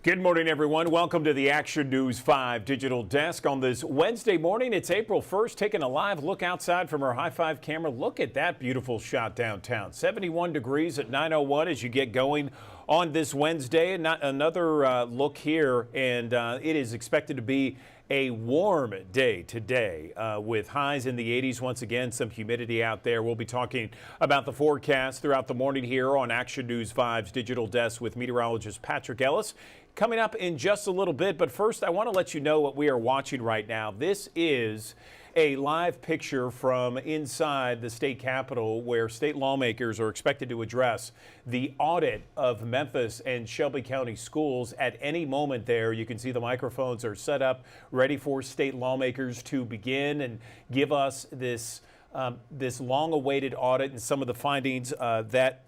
Good morning, everyone. Welcome to the Action News 5 Digital Desk on this Wednesday morning. It's April 1st, taking a live look outside from our High 5 camera. Look at that beautiful shot downtown. 71 degrees at 9:01 as you get going on this Wednesday. And another look here, and it is expected to be a warm day today with highs in the 80s. Once again, some humidity out there. We'll be talking about the forecast throughout the morning here on Action News 5's Digital Desk with meteorologist Patrick Ellis. Coming up in just a little bit, but first I want to let you know what we are watching right now. This is a live picture from inside the state capitol where state lawmakers are expected to address the audit of Memphis and Shelby County schools at any moment there. You can see the microphones are set up ready for state lawmakers to begin and give us this long-awaited audit and some of the findings that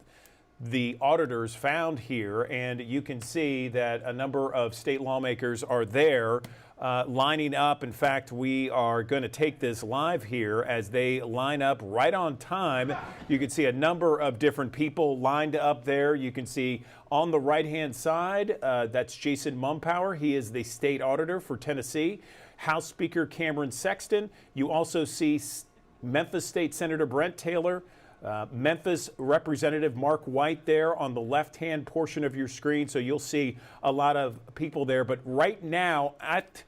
the auditors found here. And you can see that a number of state lawmakers are there lining up. In fact, we are going to take this live here as they line up right on time. You can see a number of different people lined up there. You can see on the right-hand side, that's Jason Mumpower. He is the state auditor for Tennessee. House Speaker Cameron Sexton. You also see Memphis State Senator Brent Taylor, Memphis Representative Mark White there on the left-hand portion of your screen. So you'll see a lot of people there. But right now at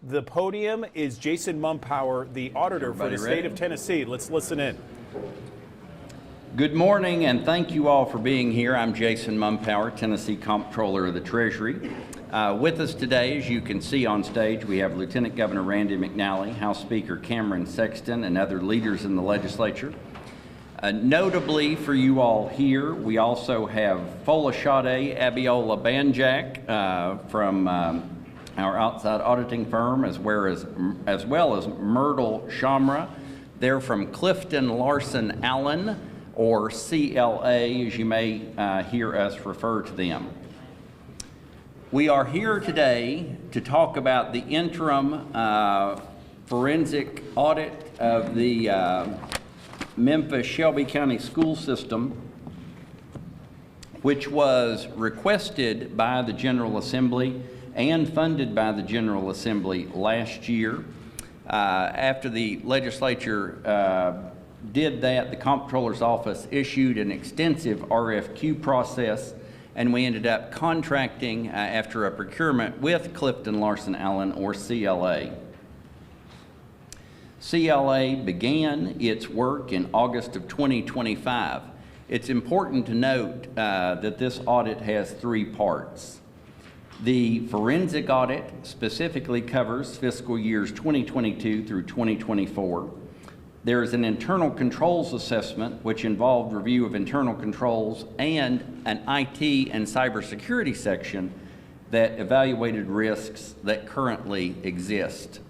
the podium is Jason Mumpower, the auditor for the state of Tennessee. Let's listen in. Good morning, and thank you all for being here. I'm Jason Mumpower, Tennessee Comptroller of the Treasury. With us today, as you can see on stage, we have Lieutenant Governor Randy McNally, House Speaker Cameron Sexton, and other leaders in the legislature. Notably for you all here, we also have Folashade Abiola Banjak from our outside auditing firm, as well as Myrtle Shamra. They're from Clifton Larson Allen, or CLA, as you may hear us refer to them. We are here today to talk about the interim forensic audit of the Memphis Shelby County school system, which was requested by the General Assembly and funded by the General Assembly last year. After the legislature did that, the Comptroller's Office issued an extensive RFQ process, and we ended up contracting after a procurement with Clifton Larson Allen, or CLA. CLA began its work in August of 2025. It's important to note that this audit has three parts. The forensic audit specifically covers fiscal years 2022 through 2024. There is an internal controls assessment, which involved review of internal controls, and an IT and cybersecurity section that evaluated risks that currently exist.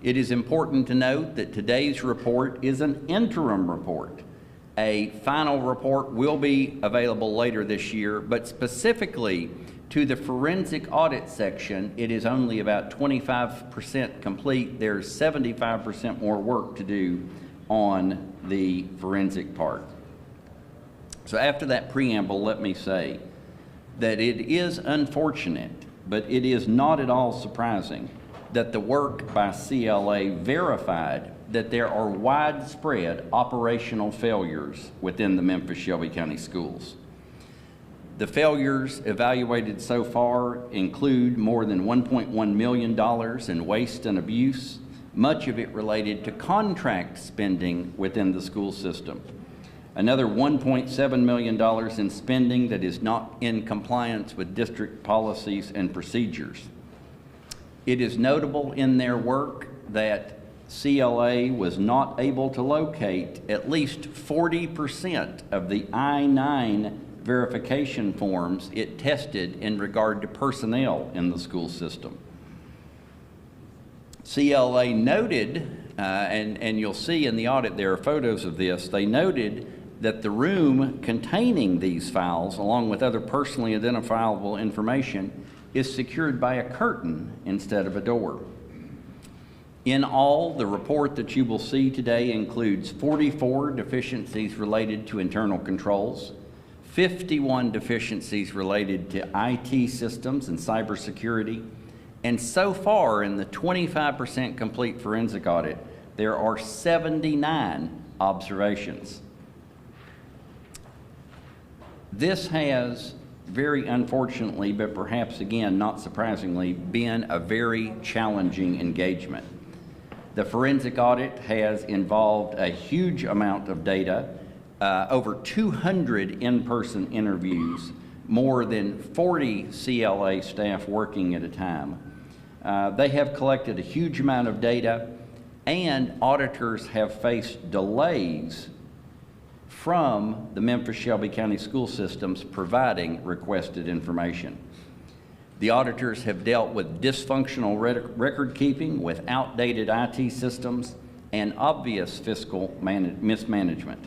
It is important to note that today's report is an interim report. A final report will be available later this year, but specifically to the forensic audit section, it is only about 25% complete. There's 75% more work to do on the forensic part. So after that preamble, let me say that it is unfortunate, but it is not at all surprising that the work by CLA verified that there are widespread operational failures within the Memphis Shelby County schools. The failures evaluated so far include more than $1.1 million in waste and abuse, much of it related to contract spending within the school system. Another $1.7 million in spending that is not in compliance with district policies and procedures. It is notable in their work that CLA was not able to locate at least 40% of the I-9 verification forms it tested in regard to personnel in the school system. CLA noted, and you'll see in the audit there are photos of this, they noted that the room containing these files, along with other personally identifiable information, is secured by a curtain instead of a door. In all, the report that you will see today includes 44 deficiencies related to internal controls, 51 deficiencies related to IT systems and cybersecurity, and so far in the 25% complete forensic audit, there are 79 observations. This has, very unfortunately, but perhaps again, not surprisingly, been a very challenging engagement. The forensic audit has involved a huge amount of data, over 200 in-person interviews, more than 40 CLA staff working at a time. They have collected a huge amount of data, and auditors have faced delays from the Memphis-Shelby County School Systems providing requested information. The auditors have dealt with dysfunctional record keeping with outdated IT systems and obvious fiscal mismanagement.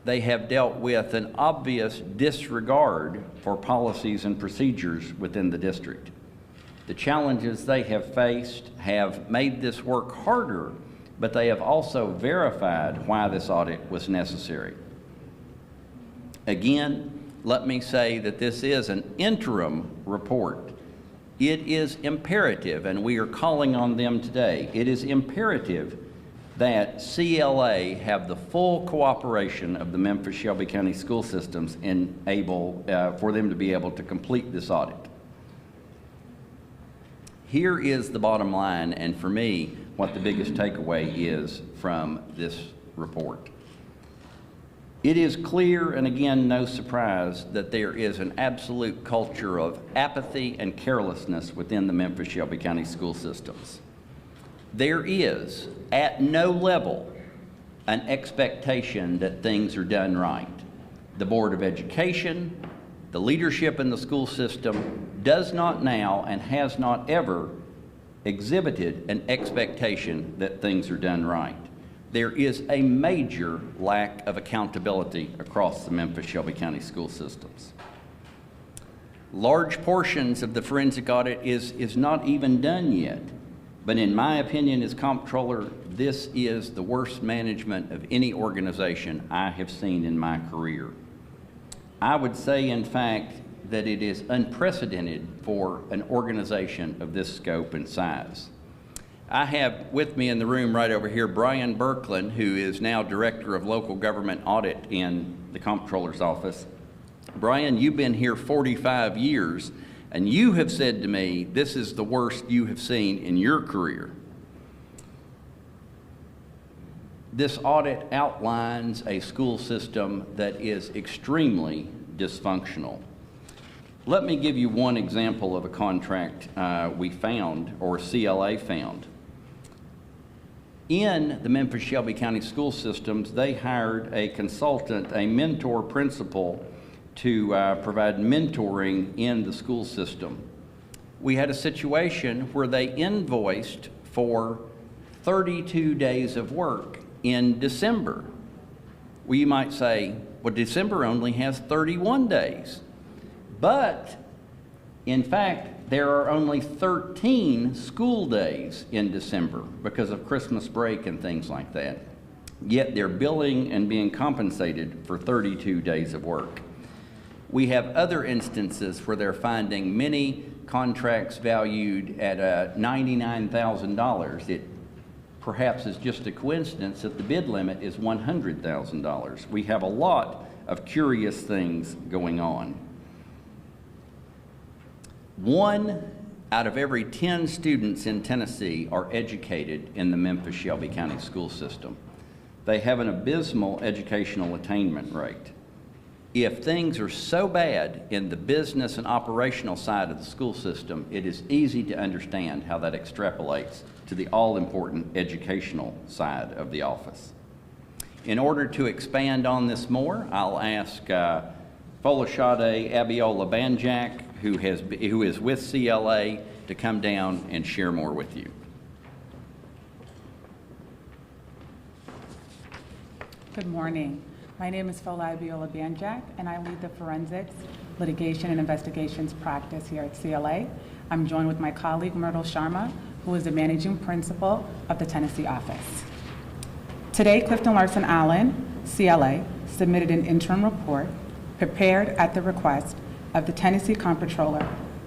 They have dealt with an obvious disregard for policies and procedures within the district. The challenges they have faced have made this work harder, but they have also verified why this audit was necessary. Again, let me say that this is an interim report. It is imperative, and we are calling on them today, it is imperative that CLA have the full cooperation of the Memphis-Shelby County School Systems for them to be able to complete this audit. Here is the bottom line, and for me, what the biggest takeaway is from this report. It is clear, and again, no surprise, that there is an absolute culture of apathy and carelessness within the Memphis-Shelby County School Systems. There is, at no level, an expectation that things are done right. The Board of Education, the leadership in the school system does not now and has not ever exhibited an expectation that things are done right. There is a major lack of accountability across the Memphis-Shelby County School Systems. Large portions of the forensic audit is not even done yet, but in my opinion as comptroller, this is the worst management of any organization I have seen in my career. I would say, in fact, that it is unprecedented for an organization of this scope and size. I have with me in the room right over here Brian Berkland, who is now Director of Local Government Audit in the Comptroller's Office. Brian, you've been here 45 years, and you have said to me, this is the worst you have seen in your career. This audit outlines a school system that is extremely dysfunctional. Let me give you one example of a contract we found, or CLA found. In the Memphis-Shelby County School Systems, they hired a consultant, a mentor principal, to provide mentoring in the school system. We had a situation where they invoiced for 32 days of work in December. Well, you might say, well, December only has 31 days. But, in fact, there are only 13 school days in December because of Christmas break and things like that. Yet they're billing and being compensated for 32 days of work. We have other instances where they're finding many contracts valued at $99,000. It perhaps is just a coincidence that the bid limit is $100,000. We have a lot of curious things going on. 1 out of every 10 students in Tennessee are educated in the Memphis-Shelby County School System. They have an abysmal educational attainment rate. If things are so bad in the business and operational side of the school system, it is easy to understand how that extrapolates to the all-important educational side of the office. In order to expand on this more, I'll ask Folashade Abiola Banjak, who is with CLA, to come down and share more with you. Good morning. My name is Fola Abiola Banjak, and I lead the Forensics, Litigation, and Investigations practice here at CLA. I'm joined with my colleague, Myrtle Sharma, who is the Managing Principal of the Tennessee office. Today, Clifton Larson Allen, CLA, submitted an interim report prepared at the request of the Tennessee Comptroller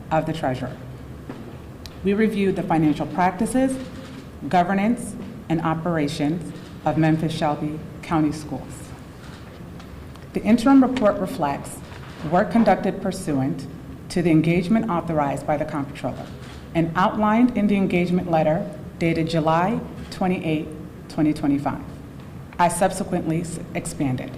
of the Treasurer. We reviewed the financial practices, governance, and operations of Memphis Shelby County Schools. The interim report reflects work conducted pursuant to the engagement authorized by the Comptroller and outlined in the engagement letter dated July 28, 2025. I subsequently expanded.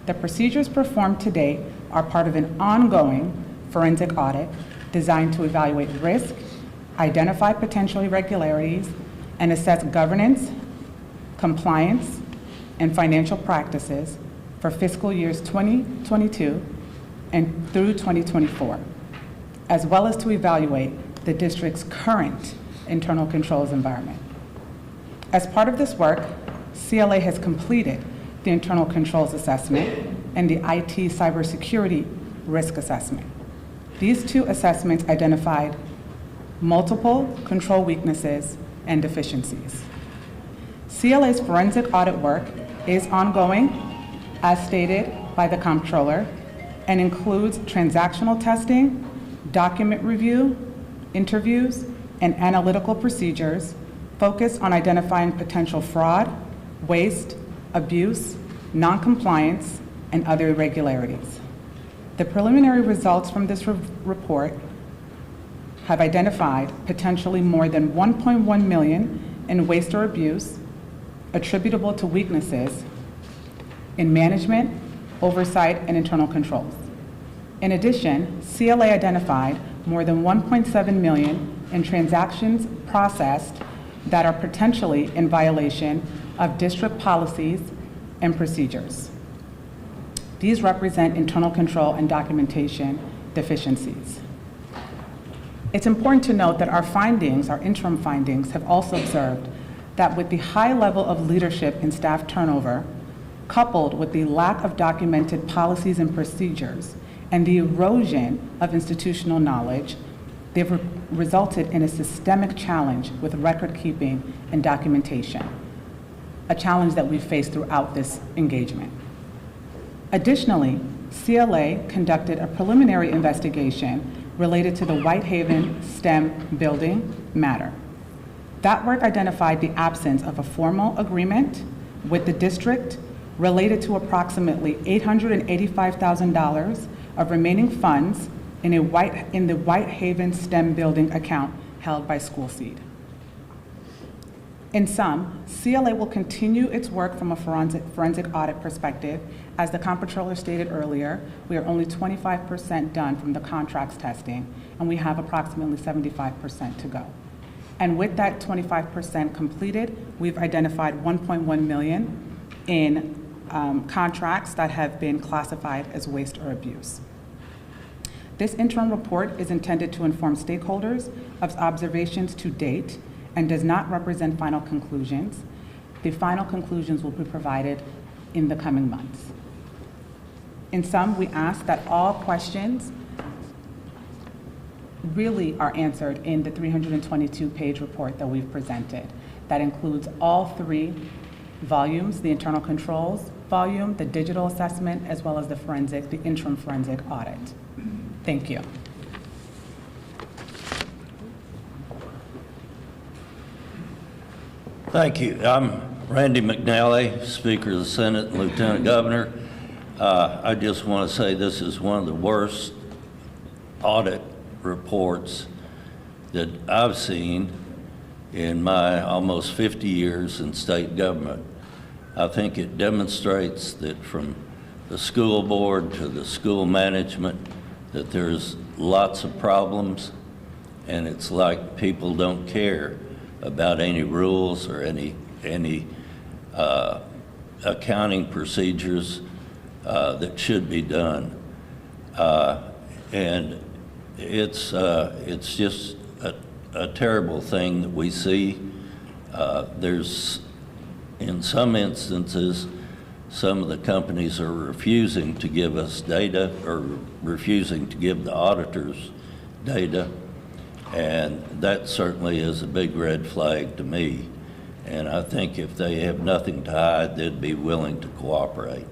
The procedures performed today are part of an ongoing forensic audit designed to evaluate risk, identify potential irregularities, and assess governance, compliance, and financial practices for fiscal years 2022 and through 2024, as well as to evaluate the district's current internal controls environment. As part of this work, CLA has completed the internal controls assessment and the IT cybersecurity risk assessment. These two assessments identified multiple control weaknesses and deficiencies. CLA's forensic audit work is ongoing, as stated by the Comptroller, and includes transactional testing, document review, interviews, and analytical procedures focused on identifying potential fraud, waste, abuse, noncompliance, and other irregularities. The preliminary results from this report have identified potentially more than $1.1 million in waste or abuse attributable to weaknesses in management, oversight, and internal controls. In addition, CLA identified more than $1.7 million in transactions processed that are potentially in violation of district policies and procedures. These represent internal control and documentation deficiencies. It's important to note that our findings, our interim findings, have also observed that with the high level of leadership and staff turnover, coupled with the lack of documented policies and procedures and the erosion of institutional knowledge, they've resulted in a systemic challenge with record keeping and documentation, a challenge that we've faced throughout this engagement. Additionally, CLA conducted a preliminary investigation related to the Whitehaven STEM building matter. That work identified the absence of a formal agreement with the district related to approximately $885,000 of remaining funds in the Whitehaven STEM building account held by SchoolSeed. In sum, CLA will continue its work from a forensic audit perspective. As the Comptroller stated earlier, we are only 25% done from the contracts testing, and we have approximately 75% to go. And with that 25% completed, we've identified $1.1 million in contracts that have been classified as waste or abuse. This interim report is intended to inform stakeholders of observations to date and does not represent final conclusions. The final conclusions will be provided in the coming months. In sum, we ask that all questions really are answered in the 322-page report that we've presented. That includes all three volumes, the internal controls volume, the digital assessment, as well as the interim forensic audit. Thank you. Thank you. I'm Randy McNally, Speaker of the Senate and Lieutenant Governor. I just want to say this is one of the worst audit reports that I've seen in my almost 50 years in state government. I think it demonstrates that from the school board to the school management that there's lots of problems, and it's like people don't care about any rules or any accounting procedures that should be done. And it's just a terrible thing that we see. There's, in some instances, some of the companies are refusing to give us data or refusing to give the auditors data. And that certainly is a big red flag to me. And I think if they have nothing to hide, they'd be willing to cooperate.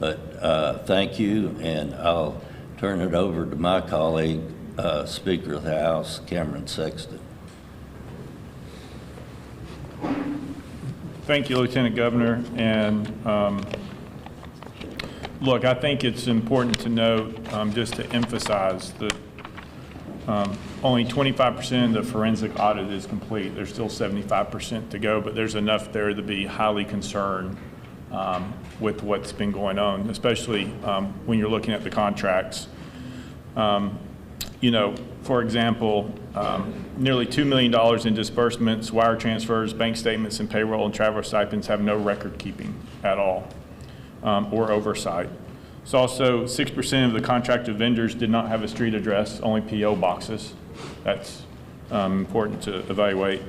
But thank you, and I'll turn it over to my colleague, Speaker of the House, Cameron Sexton. Thank you, Lieutenant Governor. And look, I think it's important to note, just to emphasize that only 25% of the forensic audit is complete. There's still 75% to go, but there's enough there to be highly concerned with what's been going on, especially when you're looking at the contracts. You know, for example, nearly $2 million in disbursements, wire transfers, bank statements, and payroll and travel stipends have no record keeping at all, or oversight. It's also 6% of the contracted vendors did not have a street address, only PO boxes. That's important to evaluate.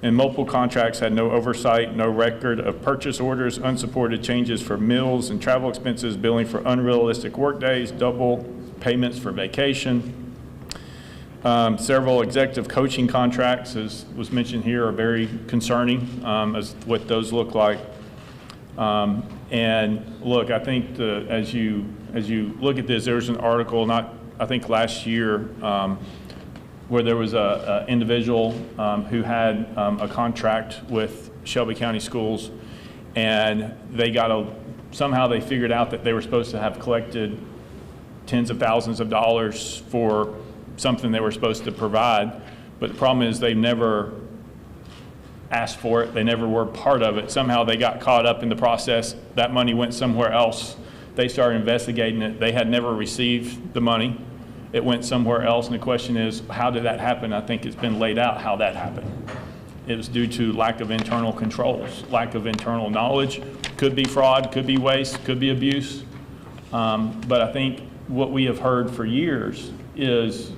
And multiple contracts had no oversight, no record of purchase orders, unsupported changes for meals and travel expenses, billing for unrealistic workdays, double payments for vacation. Several executive coaching contracts, as was mentioned here, are very concerning as what those look like. And look, I think as you look at this, there was an article, I think last year, where there was a individual who had a contract with Shelby County Schools, and they somehow they figured out that they were supposed to have collected tens of thousands of dollars for something they were supposed to provide, but the problem is they never asked for it. They never were part of it. Somehow they got caught up in the process. That money went somewhere else. They started investigating it. They had never received the money. It went somewhere else, and the question is, how did that happen? I think it's been laid out how that happened. It was due to lack of internal controls, lack of internal knowledge. Could be fraud, could be waste, could be abuse. But I think what we have heard for years is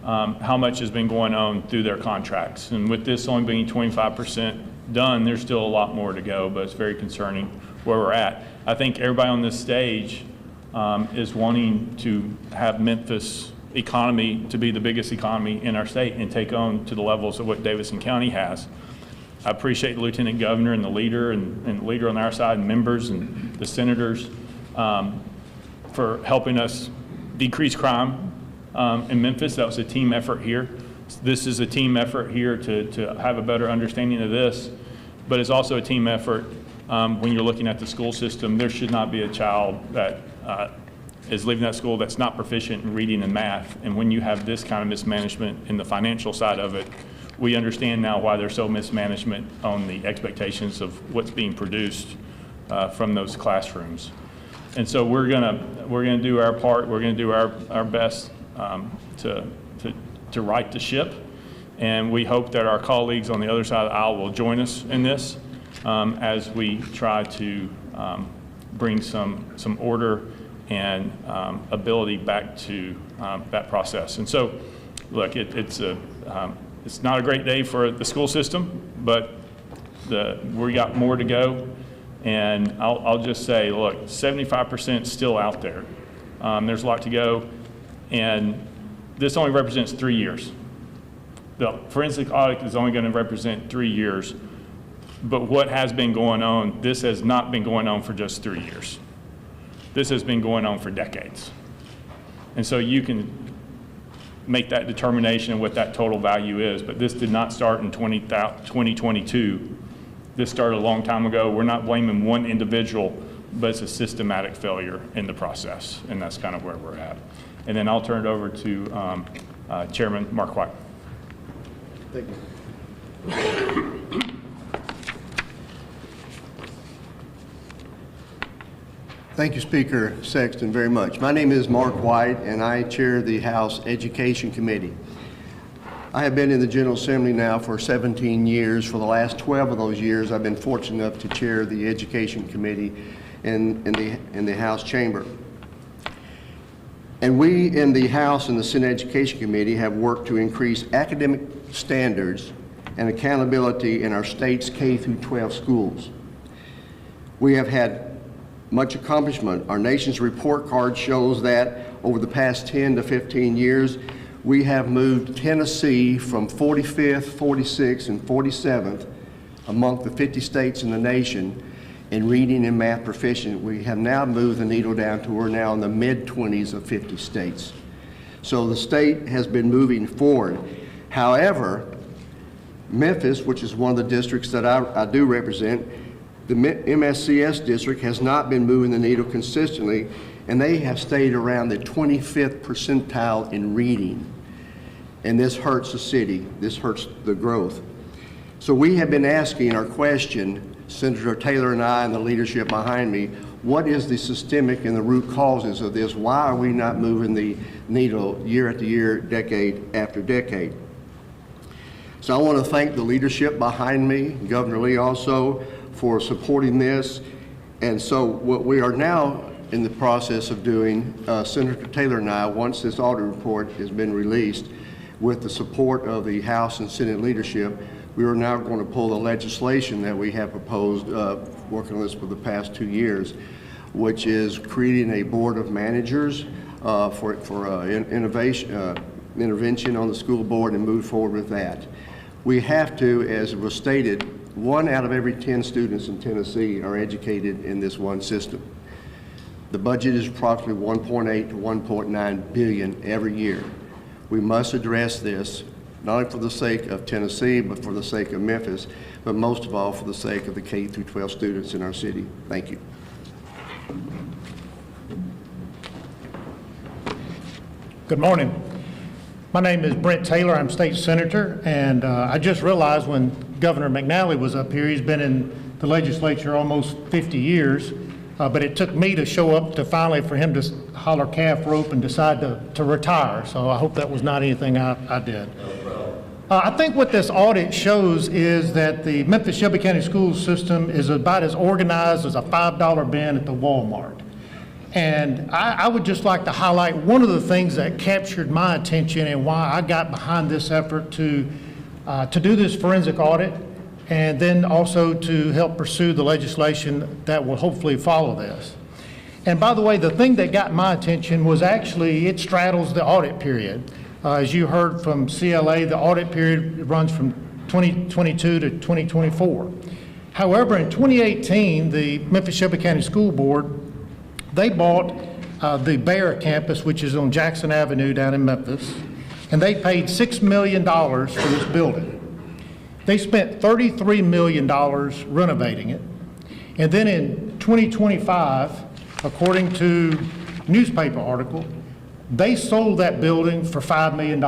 how much has been going on through their contracts. And with this only being 25% done, there's still a lot more to go, but it's very concerning where we're at. I think everybody on this stage is wanting to have Memphis economy to be the biggest economy in our state and take on to the levels of what Davidson County has. I appreciate the Lieutenant Governor and the leader and the leader on our side and members and the senators for helping us decrease crime in Memphis. That was a team effort here. This is a team effort here to have a better understanding of this, but it's also a team effort when you're looking at the school system. There should not be a child that is leaving that school that's not proficient in reading and math. And when you have this kind of mismanagement in the financial side of it, we understand now why there's so mismanagement on the expectations of what's being produced from those classrooms. And so we're gonna do our part. We're gonna do our best to right the ship, and we hope that our colleagues on the other side of the aisle will join us in this as we try to bring some order and ability back to that process. And so, look, it's not a great day for the school system, but we got more to go. And I'll just say, look, 75% still out there. There's a lot to go. And this only represents 3 years. The forensic audit is only going to represent 3 years. But what has been going on, this has not been going on for just 3 years. This has been going on for decades. And so you can make that determination of what that total value is. But this did not start in 2022. This started a long time ago. We're not blaming one individual, but it's a systematic failure in the process. And that's kind of where we're at. And then I'll turn it over to Chairman Mark White. Thank you. Thank you, Speaker Sexton, very much. My name is Mark White, and I chair the House Education Committee. I have been in the General Assembly now for 17 years. For the last 12 of those years, I've been fortunate enough to chair the Education Committee in the House chamber. And we in the House and the Senate Education Committee have worked to increase academic standards and accountability in our state's K through 12 schools. We have had much accomplishment. Our nation's report card shows that over the past 10 to 15 years, we have moved Tennessee from 45th, 46th, and 47th among the 50 states in the nation in reading and math proficient. We have now moved the needle down to we're now in the mid-20s of 50 states. So the state has been moving forward. However, Memphis, which is one of the districts that I do represent, the MSCS district has not been moving the needle consistently, and they have stayed around the 25th percentile in reading. And this hurts the city, this hurts the growth. So we have been asking our question, Senator Taylor and I and the leadership behind me, what is the systemic and the root causes of this? Why are we not moving the needle year after year, decade after decade? So I want to thank the leadership behind me, Governor Lee also, for supporting this. And so what we are now in the process of doing, Senator Taylor and I, once this audit report has been released, with the support of the House and Senate leadership, we are now going to pull the legislation that we have proposed, working on this for the past 2 years, which is creating a board of managers for intervention on the school board and move forward with that. We have to, as it was stated, 1 out of every 10 students in Tennessee are educated in this one system. The budget is approximately $1.8 to $1.9 billion every year. We must address this, not only for the sake of Tennessee, but for the sake of Memphis, but most of all for the sake of the K through 12 students in our city. Thank you. Good morning. My name is Brent Taylor. I'm state senator, and I just realized when Governor McNally was up here, he's been in the legislature almost 50 years, but it took me to show up to finally for him to holler calf rope and decide to retire. So I hope that was not anything I did. I think what this audit shows is that the Memphis-Shelby County school system is about as organized as a $5 bin at the Walmart. And I would just like to highlight one of the things that captured my attention and why I got behind this effort to do this forensic audit, and then also to help pursue the legislation that will hopefully follow this. And by the way, the thing that got my attention was actually it straddles the audit period. As you heard from CLA, the audit period runs from 2022 to 2024. However, in 2018, the Memphis-Shelby County School Board, they bought the Bayer campus, which is on Jackson Avenue down in Memphis, and they paid $6 million for this building. They spent $33 million renovating it. And then in 2025, according to a newspaper article, they sold that building for $5 million.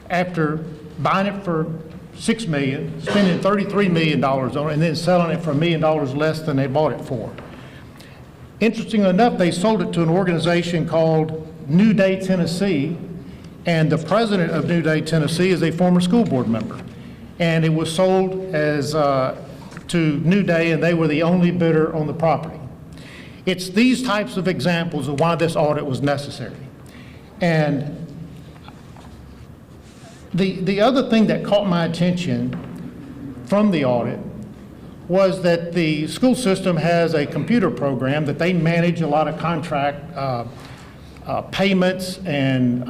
After buying it for $6 million, spending $33 million on it, and then selling it for $1 million less than they bought it for. Interestingly enough, they sold it to an organization called New Day Tennessee, and the president of New Day Tennessee is a former school board member. And it was sold as to New Day, and they were the only bidder on the property. It's these types of examples of why this audit was necessary. And the other thing that caught my attention from the audit was that the school system has a computer program that they manage a lot of contract payments and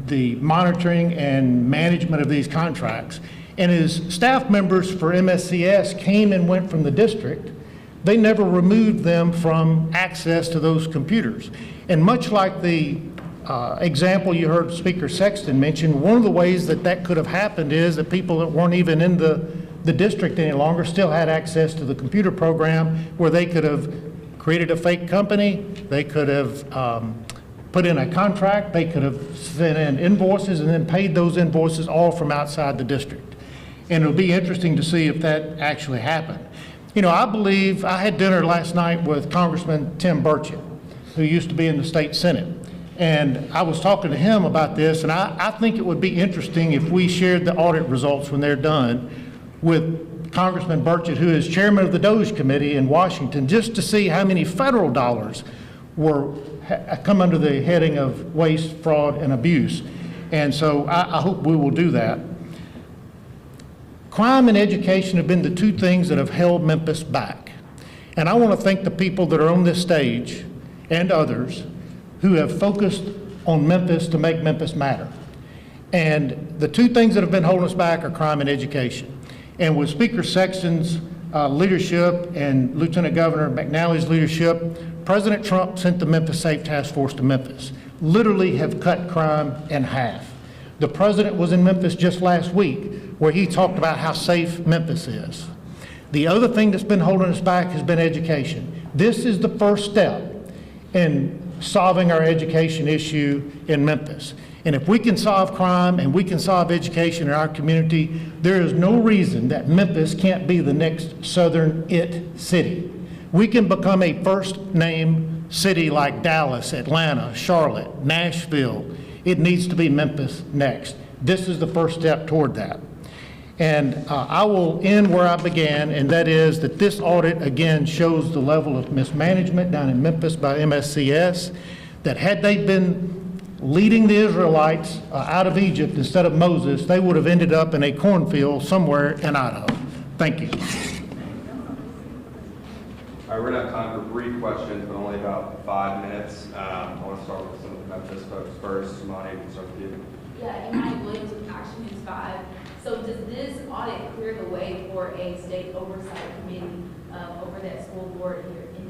the monitoring and management of these contracts. And as staff members for MSCS came and went from the district, they never removed them from access to those computers. And much like the example you heard Speaker Sexton mention, one of the ways that that could have happened is that people that weren't even in the district any longer still had access to the computer program, where they could have created a fake company, they could have put in a contract, they could have sent in invoices and then paid those invoices all from outside the district. And it'll be interesting to see if that actually happened. You know, I believe, I had dinner last night with Congressman Tim Burchett, who used to be in the state Senate. And I was talking to him about this, and I think it would be interesting if we shared the audit results when they're done with Congressman Burchett, who is chairman of the DOGE committee in Washington, just to see how many federal dollars come under the heading of waste, fraud, and abuse. And so I hope we will do that. Crime and education have been the two things that have held Memphis back. And I want to thank the people that are on this stage and others who have focused on Memphis to make Memphis matter. And the two things that have been holding us back are crime and education. And with Speaker Sexton's leadership and Lieutenant Governor McNally's leadership, President Trump sent the Memphis Safe Task Force to Memphis, literally have cut crime in half. The president was in Memphis just last week where he talked about how safe Memphis is. The other thing that's been holding us back has been education. This is the first step in solving our education issue in Memphis. And if we can solve crime and we can solve education in our community, there is no reason that Memphis can't be the next Southern IT city. We can become a first name city like Dallas, Atlanta, Charlotte, Nashville. It needs to be Memphis next. This is the first step toward that. And I will end where I began, and that is that this audit again shows the level of mismanagement down in Memphis by MSCS, that had they been leading the Israelites out of Egypt instead of Moses, they would have ended up in a cornfield somewhere in Idaho. Thank you. All right, we're gonna have time for brief questions, but only about 5 minutes. I want to start with some of the Memphis folks first. Simone, we can start with you. Yeah, Imani Williams with Action News 5. So does this audit clear the way for a state oversight committee over that school board here in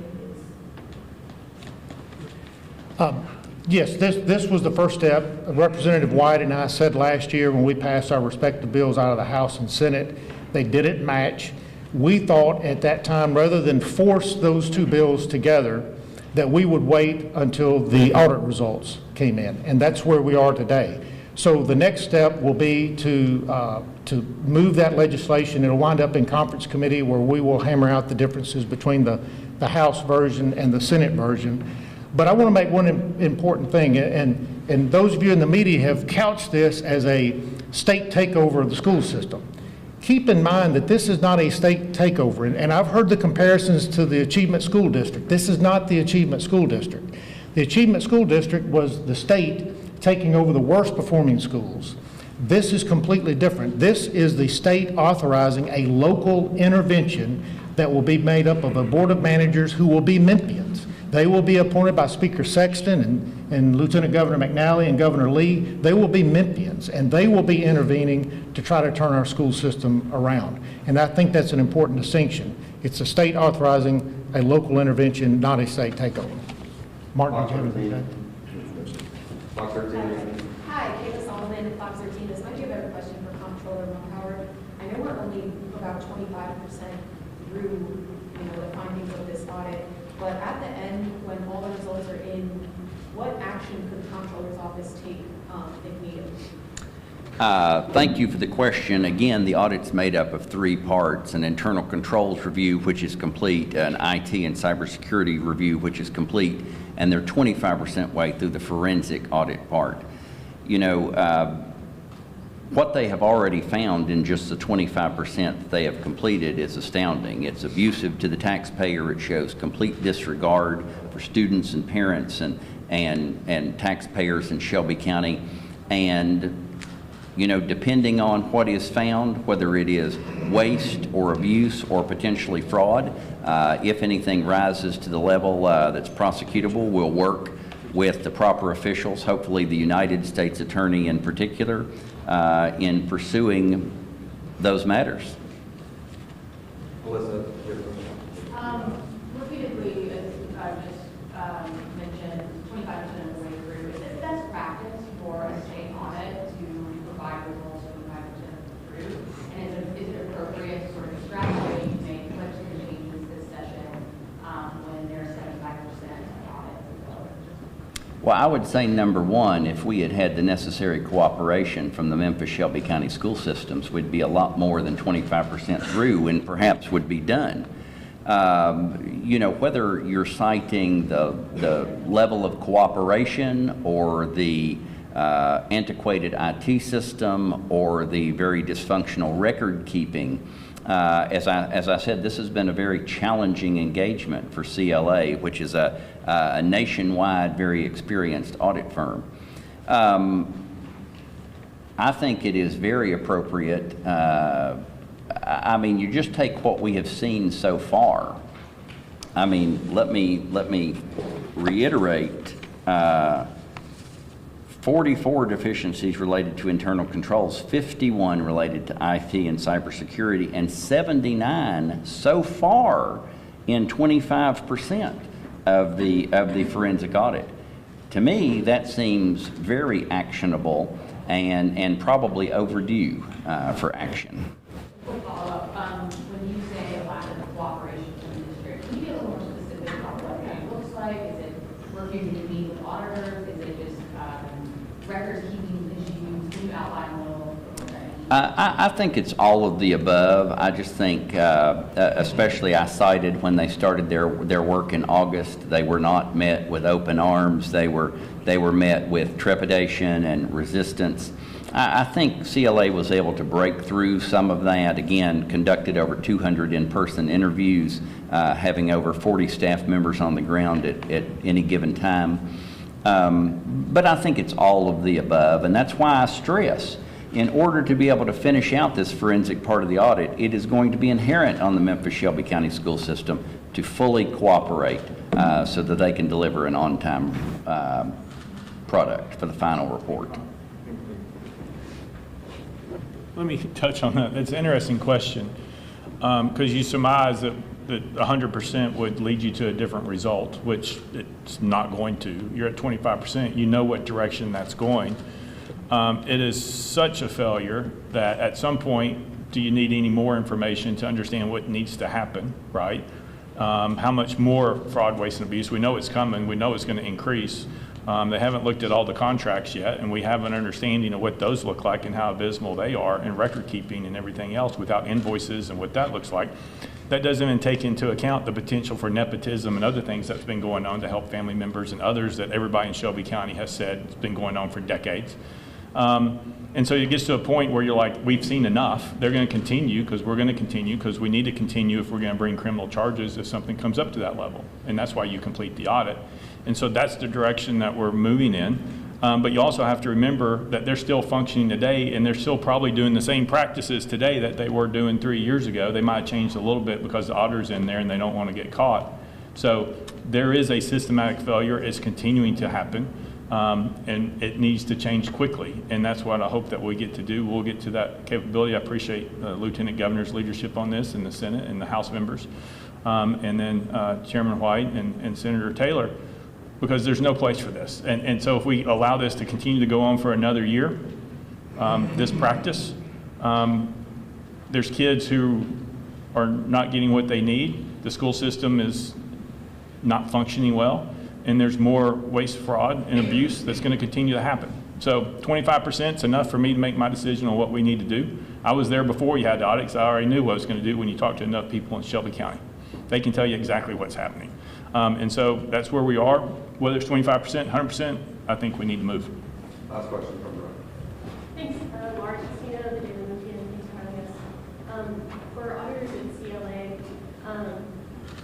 Memphis? Yes, this was the first step. Representative White and I said last year when we passed our respective bills out of the House and Senate, they didn't match. We thought at that time, rather than force those two bills together, that we would wait until the audit results came in, and that's where we are today. So the next step will be to move that legislation. It'll wind up in conference committee where we will hammer out the differences between the House version and the Senate version. But I want to make one important thing, and those of you in the media have couched this as a state takeover of the school system. Keep in mind that this is not a state takeover, and I've heard the comparisons to the Achievement School District. This is not the Achievement School District. The Achievement School District was the state taking over the worst performing schools. This is completely different. This is the state authorizing a local intervention that will be made up of a board of managers who will be Memphians. They will be appointed by Speaker Sexton and Lieutenant Governor McNally and Governor Lee. They will be Memphians, and they will be intervening to try to turn our school system around. And I think that's an important distinction. It's a state authorizing a local intervention, not a state takeover. Martin, did you have anything to add? Box 13. Hi, Kayla Solomon, Fox 13. This might be a better question for Comptroller Ron Howard. I know we're only about 25% through, the findings of this audit, but at the end, when all the results are in, what action could the Comptroller's office take if needed? Thank you for the question. Again, the audit's made up of 3 parts: an internal controls review, which is complete, an IT and cybersecurity review, which is complete, and they're 25% way through the forensic audit part. What they have already found in just the 25% that they have completed is astounding. It's abusive to the taxpayer. It shows complete disregard for students and parents and taxpayers in Shelby County. And depending on what is found, whether it is waste or abuse or potentially fraud, if anything rises to the level that's prosecutable, we'll work with the proper officials, hopefully the United States Attorney in particular, in pursuing those matters. Melissa, Repeatedly, as I just mentioned, 25% of the way through. Is it best practice for a state audit to provide results 25% through? And is it appropriate to sort of extrapolate to make legislative changes this session when there's 75% audit results? Well, I would say number one, if we had had the necessary cooperation from the Memphis-Shelby County school systems, we'd be a lot more than 25% through and perhaps would be done. Whether you're citing the level of cooperation or the antiquated IT system or the very dysfunctional record keeping, as I said, this has been a very challenging engagement for CLA, which is a nationwide, very experienced audit firm. I think it is very appropriate. You just take what we have seen so far. Let me reiterate. 44 deficiencies related to internal controls, 51 related to IT and cybersecurity, and 79 so far in 25% of the forensic audit. To me, that seems very actionable and probably overdue for action. Quick follow-up, when you say a lack of cooperation from the district, can you be a little more specific about what that looks like? Is it working to meet with auditors? Is it just record keeping issues? Can you outline a little? I think it's all of the above. I just think, especially I cited when they started their work in August, they were not met with open arms. They were met with trepidation and resistance. I think CLA was able to break through some of that. Again, conducted over 200 in-person interviews, having over 40 staff members on the ground at any given time. But I think it's all of the above, and that's why I stress, in order to be able to finish out this forensic part of the audit, it is going to be inherent on the Memphis-Shelby County School System to fully cooperate so that they can deliver an on-time product for the final report. Let me touch on that. It's an interesting question, because you surmise that 100% would lead you to a different result, which it's not going to. You're at 25%. You know what direction that's going. It is such a failure that at some point, do you need any more information to understand what needs to happen, right? How much more fraud, waste, and abuse? We know it's coming. We know it's going to increase. They haven't looked at all the contracts yet, and we have an understanding of what those look like and how abysmal they are, and record keeping and everything else without invoices and what that looks like. That doesn't even take into account the potential for nepotism and other things that's been going on to help family members and others that everybody in Shelby County has said has been going on for decades. And so it gets to a point where you're like, we've seen enough. They're going to continue because we're going to continue because we need to continue if we're going to bring criminal charges if something comes up to that level. And that's why you complete the audit. And so that's the direction that we're moving in. But you also have to remember that they're still functioning today, and they're still probably doing the same practices today that they were doing 3 years ago. They might have changed a little bit because the auditor's in there and they don't want to get caught. So there is a systematic failure. It's continuing to happen. And it needs to change quickly, and that's what I hope that we get to do. We'll get to that capability. I appreciate the Lieutenant Governor's leadership on this, and the Senate and the House members, and then Chairman White and Senator Taylor, because there's no place for this. And so if we allow this to continue to go on for another year, this practice, there's kids who are not getting what they need. The school system is not functioning well. And there's more waste, fraud, and abuse that's going to continue to happen. So 25% is enough for me to make my decision on what we need to do. I was there before you had the audits. I already knew what I was going to do when you talk to enough people in Shelby County. They can tell you exactly what's happening. And so that's where we are. Whether it's 25%, 100%, I think we need to move. Last question from the room. Thanks, Laura Casino, the Daily Memphian. Thanks for having us. For auditors at CLA,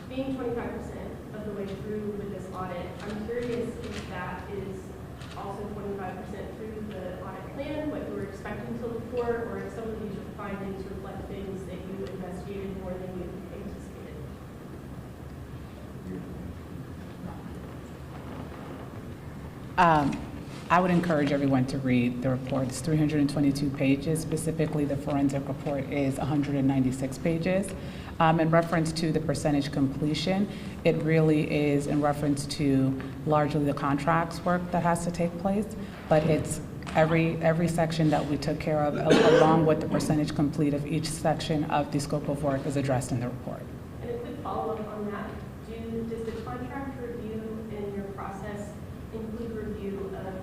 being 25% of the way through with this audit, I'm curious if that is also 25% through the audit plan, what you were expecting to look for, or if some of these findings reflect things that you investigated more than you anticipated. I would encourage everyone to read the report. It's 322 pages. Specifically, the forensic report is 196 pages. In reference to the percentage completion, it really is in reference to largely the contracts work that has to take place, but it's every section that we took care of, along with the percentage complete of each section of the scope of work, is addressed in the report. And a quick follow-up on that, does the contract review in your process include review of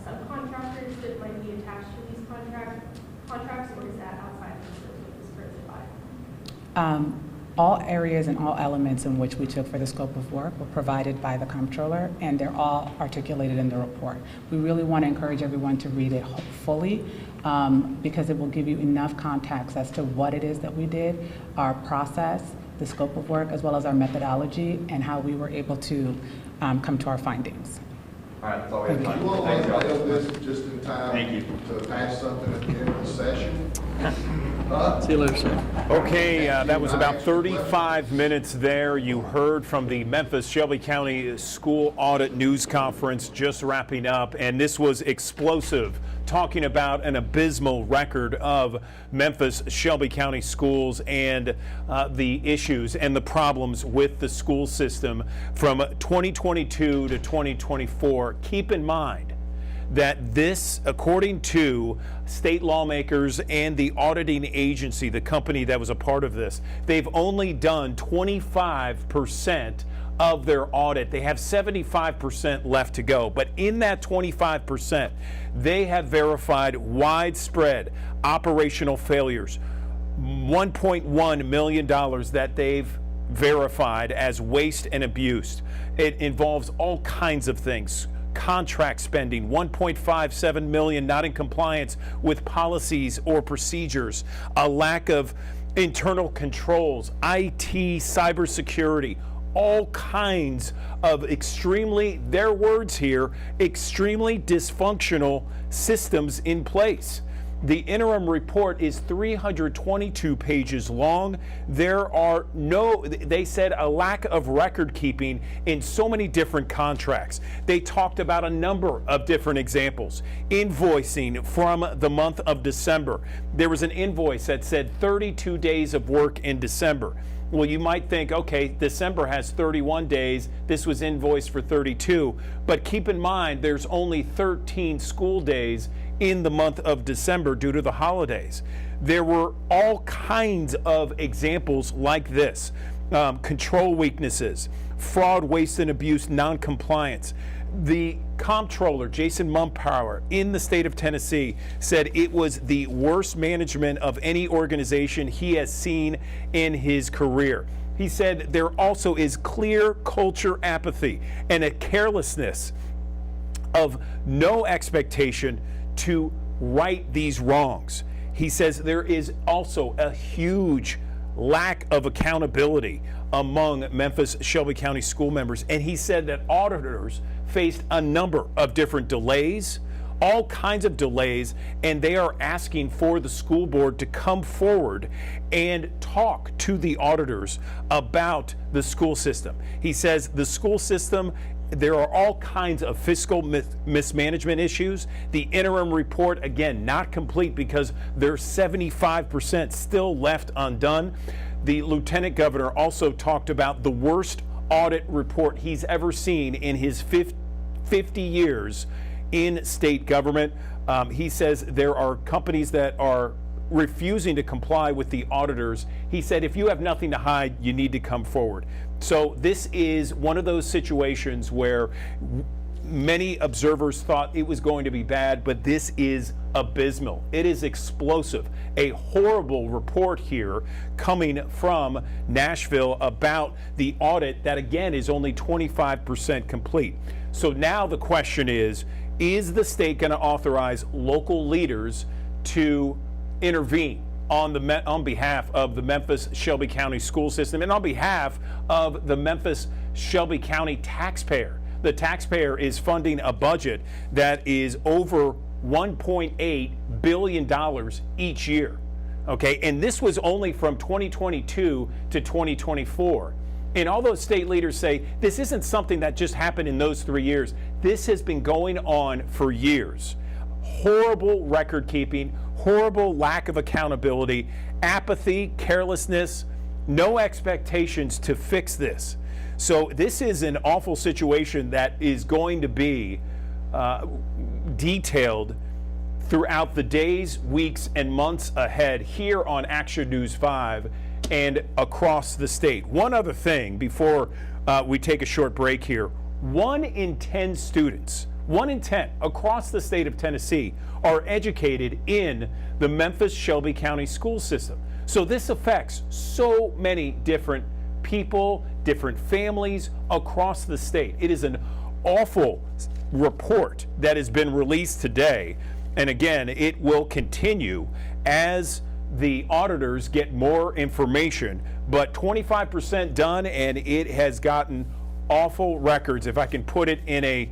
subcontractors that might be attached to these contracts, or is that outside of the scope of this current audit? All areas and all elements in which we took for the scope of work were provided by the comptroller, and they're all articulated in the report. We really want to encourage everyone to read it fully because it will give you enough context as to what it is that we did, our process, the scope of work, as well as our methodology and how we were able to come to our findings. All right, that's all we have time You for. want Thanks, to y'all. nail this just in time Thank you. to pass something at the end of the session? See you later, sir. Okay, that was about 35 minutes there. You heard from the Memphis Shelby County School Audit News Conference just wrapping up, and this was explosive, talking about an abysmal record of Memphis Shelby County schools and the issues and the problems with the school system from 2022 to 2024. Keep in mind that this, according to state lawmakers and the auditing agency, the company that was a part of this, they've only done 25% of their audit. They have 75% left to go. But in that 25%, they have verified widespread operational failures. $1.1 million that they've verified as waste and abuse. It involves all kinds of things. Contract spending, $1.57 million not in compliance with policies or procedures, a lack of internal controls, IT, cybersecurity, all kinds of extremely, their words here, extremely dysfunctional systems in place. The interim report is 322 pages long. There are they said a lack of record keeping in so many different contracts. They talked about a number of different examples. Invoicing from the month of December. There was an invoice that said 32 days of work in December. Well, you might think, okay, December has 31 days. This was invoiced for 32. But keep in mind, there's only 13 school days in the month of December due to the holidays. There were all kinds of examples like this. Control weaknesses, fraud, waste and abuse, non-compliance. The comptroller, Jason Mumpower, in the state of Tennessee, said it was the worst management of any organization he has seen in his career. He said there also is clear culture apathy and a carelessness of no expectation to right these wrongs. He says there is also a huge lack of accountability among Memphis Shelby County school members. And he said that auditors faced a number of different delays, all kinds of delays, and they are asking for the school board to come forward and talk to the auditors about the school system. He says the school system, there are all kinds of fiscal mismanagement issues. The interim report, again, not complete because there's 75% still left undone. The lieutenant governor also talked about the worst audit report he's ever seen in his 50 years in state government. He says there are companies that are refusing to comply with the auditors. He said, if you have nothing to hide, you need to come forward. So this is one of those situations where many observers thought it was going to be bad, but this is abysmal. It is explosive. A horrible report here coming from Nashville about the audit that, again, is only 25% complete. So now the question is the state going to authorize local leaders to intervene on behalf of the Memphis Shelby County school system and on behalf of the Memphis Shelby County taxpayer? The taxpayer is funding a budget that is over $1.8 billion each year. Okay, and this was only from 2022 to 2024. And all those state leaders say this isn't something that just happened in those 3 years. This has been going on for years. Horrible record keeping, horrible lack of accountability, apathy, carelessness, no expectations to fix this. So this is an awful situation that is going to be detailed throughout the days, weeks, and months ahead here on Action News 5 and across the state. One other thing before we take a short break here. 1 in 10 students, 1 in 10 across the state of Tennessee are educated in the Memphis Shelby County school system. So this affects so many different people, different families across the state. It is an awful report that has been released today. And again, it will continue as the auditors get more information, but 25% done, and it has gotten awful records. If I can put it in a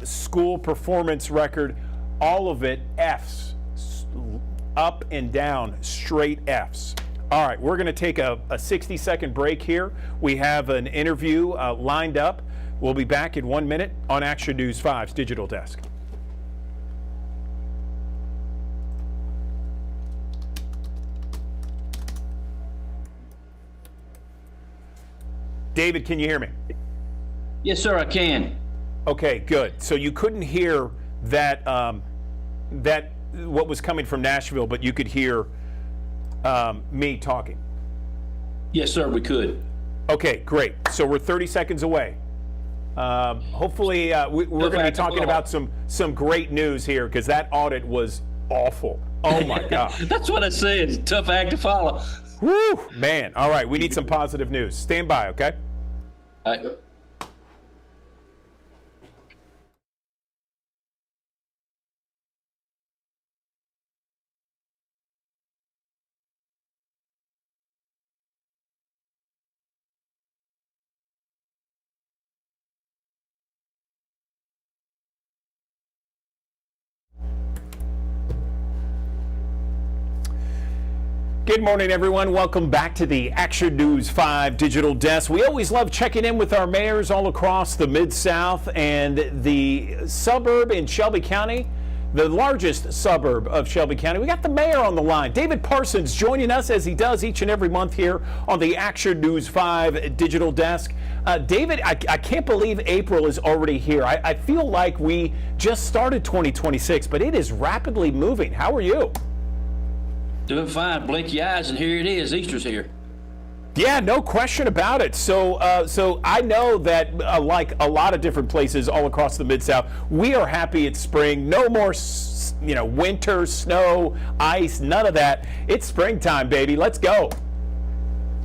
school performance record, all of it Fs, up and down, straight Fs. All right, we're going to take a 60-second break here. We have an interview lined up. We'll be back in 1 minute on Action News 5's Digital Desk. David, can you hear me? Yes, sir, I can. Okay, good. So you couldn't hear that what was coming from Nashville, but you could hear me talking. Yes, sir, we could. Okay, great. So we're 30 seconds away. Hopefully, we're going to be talking about some great news here, because that audit was awful. Oh my gosh. That's what I said. Tough act to follow. Woo, man. All right, we need some positive news. Stand by, okay? All right. Good morning, everyone. Welcome back to the Action News 5 Digital Desk. We always love checking in with our mayors all across the Mid-South and the suburb in Shelby County, the largest suburb of Shelby County. We got the mayor on the line, David Parsons, joining us as he does each and every month here on the Action News 5 Digital Desk. David, I can't believe April is already here. I feel like we just started 2026, but it is rapidly moving. How are you? Doing fine. Blink your eyes, and here it is. Easter's here. Yeah, no question about it. So I know that like a lot of different places all across the Mid-South, we are happy it's spring. No more, winter, snow, ice, none of that. It's springtime, baby. Let's go.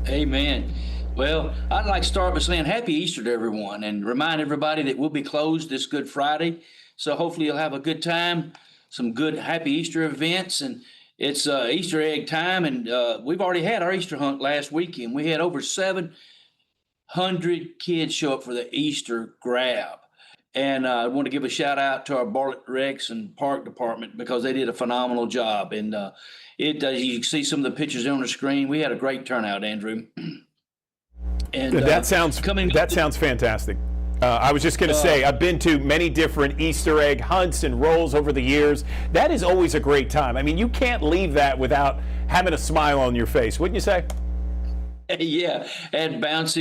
Amen. Well, I'd like to start by saying Happy Easter to everyone and remind everybody that we'll be closed this Good Friday. So hopefully you'll have a good time, some good Happy Easter events, and it's Easter egg time, and we've already had our Easter hunt last weekend. We had over 700 kids show up for the Easter grab. And I want to give a shout out to our Bartlett Recs and Park Department, because they did a phenomenal job. And you can see some of the pictures on the screen. We had a great turnout, Andrew. And that sounds fantastic. I was just going to say, I've been to many different Easter egg hunts and rolls over the years. That is always a great time. I mean, you can't leave that without having a smile on your face, wouldn't you say? Yeah, and bounce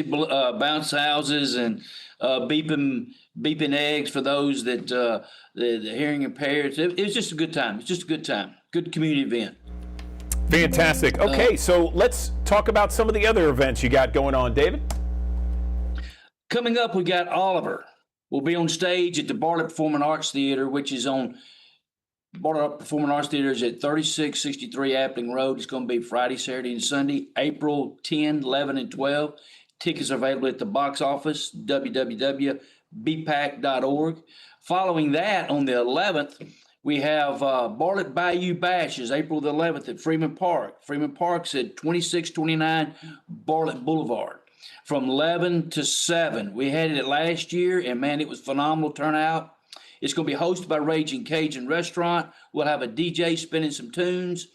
houses and beeping eggs for those that the hearing impaired. It was just a good time. It's just a good time. Good community event. Fantastic. Okay, so let's talk about some of the other events you got going on, David. Coming up, we got Oliver. We'll be on stage at the Bartlett Performing Arts Theater, which is on Bartlett Performing Arts Theater is at 3663 Appling Road. It's going to be Friday, Saturday, and Sunday, April 10, 11, and 12. Tickets are available at the box office, www.bpac.org. Following that, on the 11th, we have Bartlett Bayou Bash is April the 11th at Freeman Park. Freeman Park's at 2629 Bartlett Boulevard. From 11 to 7. We had it last year, and man, it was phenomenal turnout. It's going to be hosted by Raging Cajun Restaurant. We'll have a DJ spinning some tunes,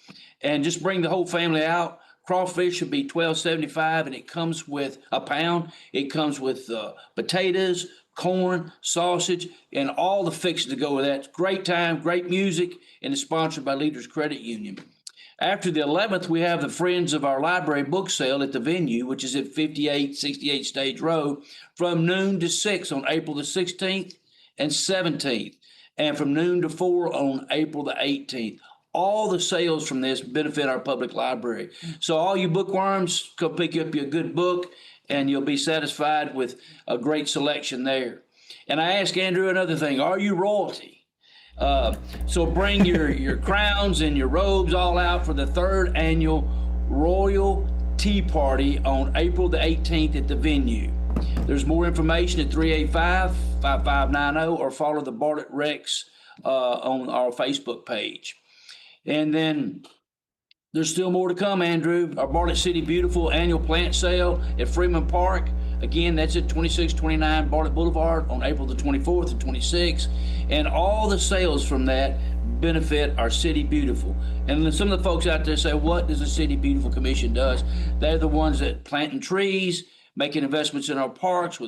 and just bring the whole family out. Crawfish will be $12.75, and it comes with a pound. It comes with potatoes, corn, sausage, and all the fixings to go with that. Great time, great music, and it's sponsored by Leaders Credit Union. After the 11th, we have the Friends of Our Library book sale at the venue, which is at 5868 Stage Road, from noon to 6 on April the 16th and 17th, and from noon to 4 on April the 18th. All the sales from this benefit our public library. So all you bookworms, go pick up your good book, and you'll be satisfied with a great selection there. And I ask Andrew another thing. Are you royalty? So bring your crowns and your robes all out for the 3rd annual Royal Tea Party on April the 18th at the venue. There's more information at 385-5590 or follow the Bartlett Recs on our Facebook page. And then there's still more to come, Andrew. Our Bartlett City Beautiful annual plant sale at Freeman Park. Again, that's at 2629 Bartlett Boulevard on April the 24th and 26th. And all the sales from that benefit our City Beautiful. And then some of the folks out there say, what does the City Beautiful Commission does? They're the ones that planting trees, making investments in our parks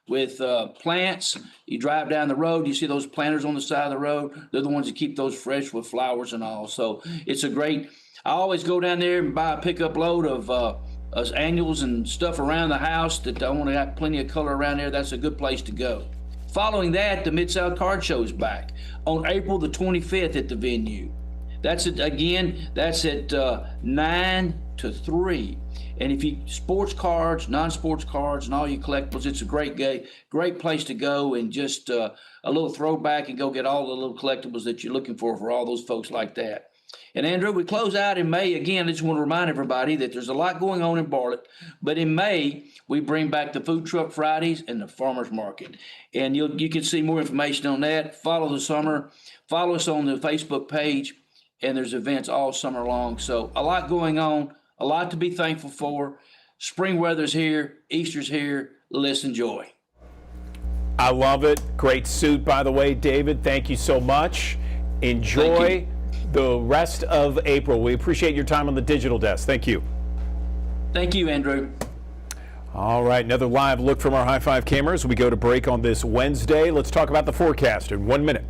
with plants. You drive down the road, you see those planters on the side of the road. They're the ones that keep those fresh with flowers and all. So it's a great, I always go down there and buy a pickup load of annuals and stuff around the house that I want to have plenty of color around there. That's a good place to go. Following that, the Mid-South Card Show's back on April the 25th at the venue. That's at 9 to 3. And if you sports cards, non-sports cards, and all your collectibles, it's a great place to go and just a little throwback and go get all the little collectibles that you're looking for all those folks like that. And Andrew, we close out in May. Again, I just want to remind everybody that there's a lot going on in Bartlett, but in May, we bring back the Food Truck Fridays and the Farmers Market. And you can see more information on that. Follow the summer. Follow us on the Facebook page, and there's events all summer long. So a lot going on, a lot to be thankful for. Spring weather's here. Easter's here. Let's enjoy. I love it. Great suit, by the way, David. Thank you so much. Enjoy the rest of April. We appreciate your time on the digital desk. Thank you. Thank you, Andrew. All right, another live look from our High Five cameras. We go to break on this Wednesday. Let's talk about the forecast in 1 minute.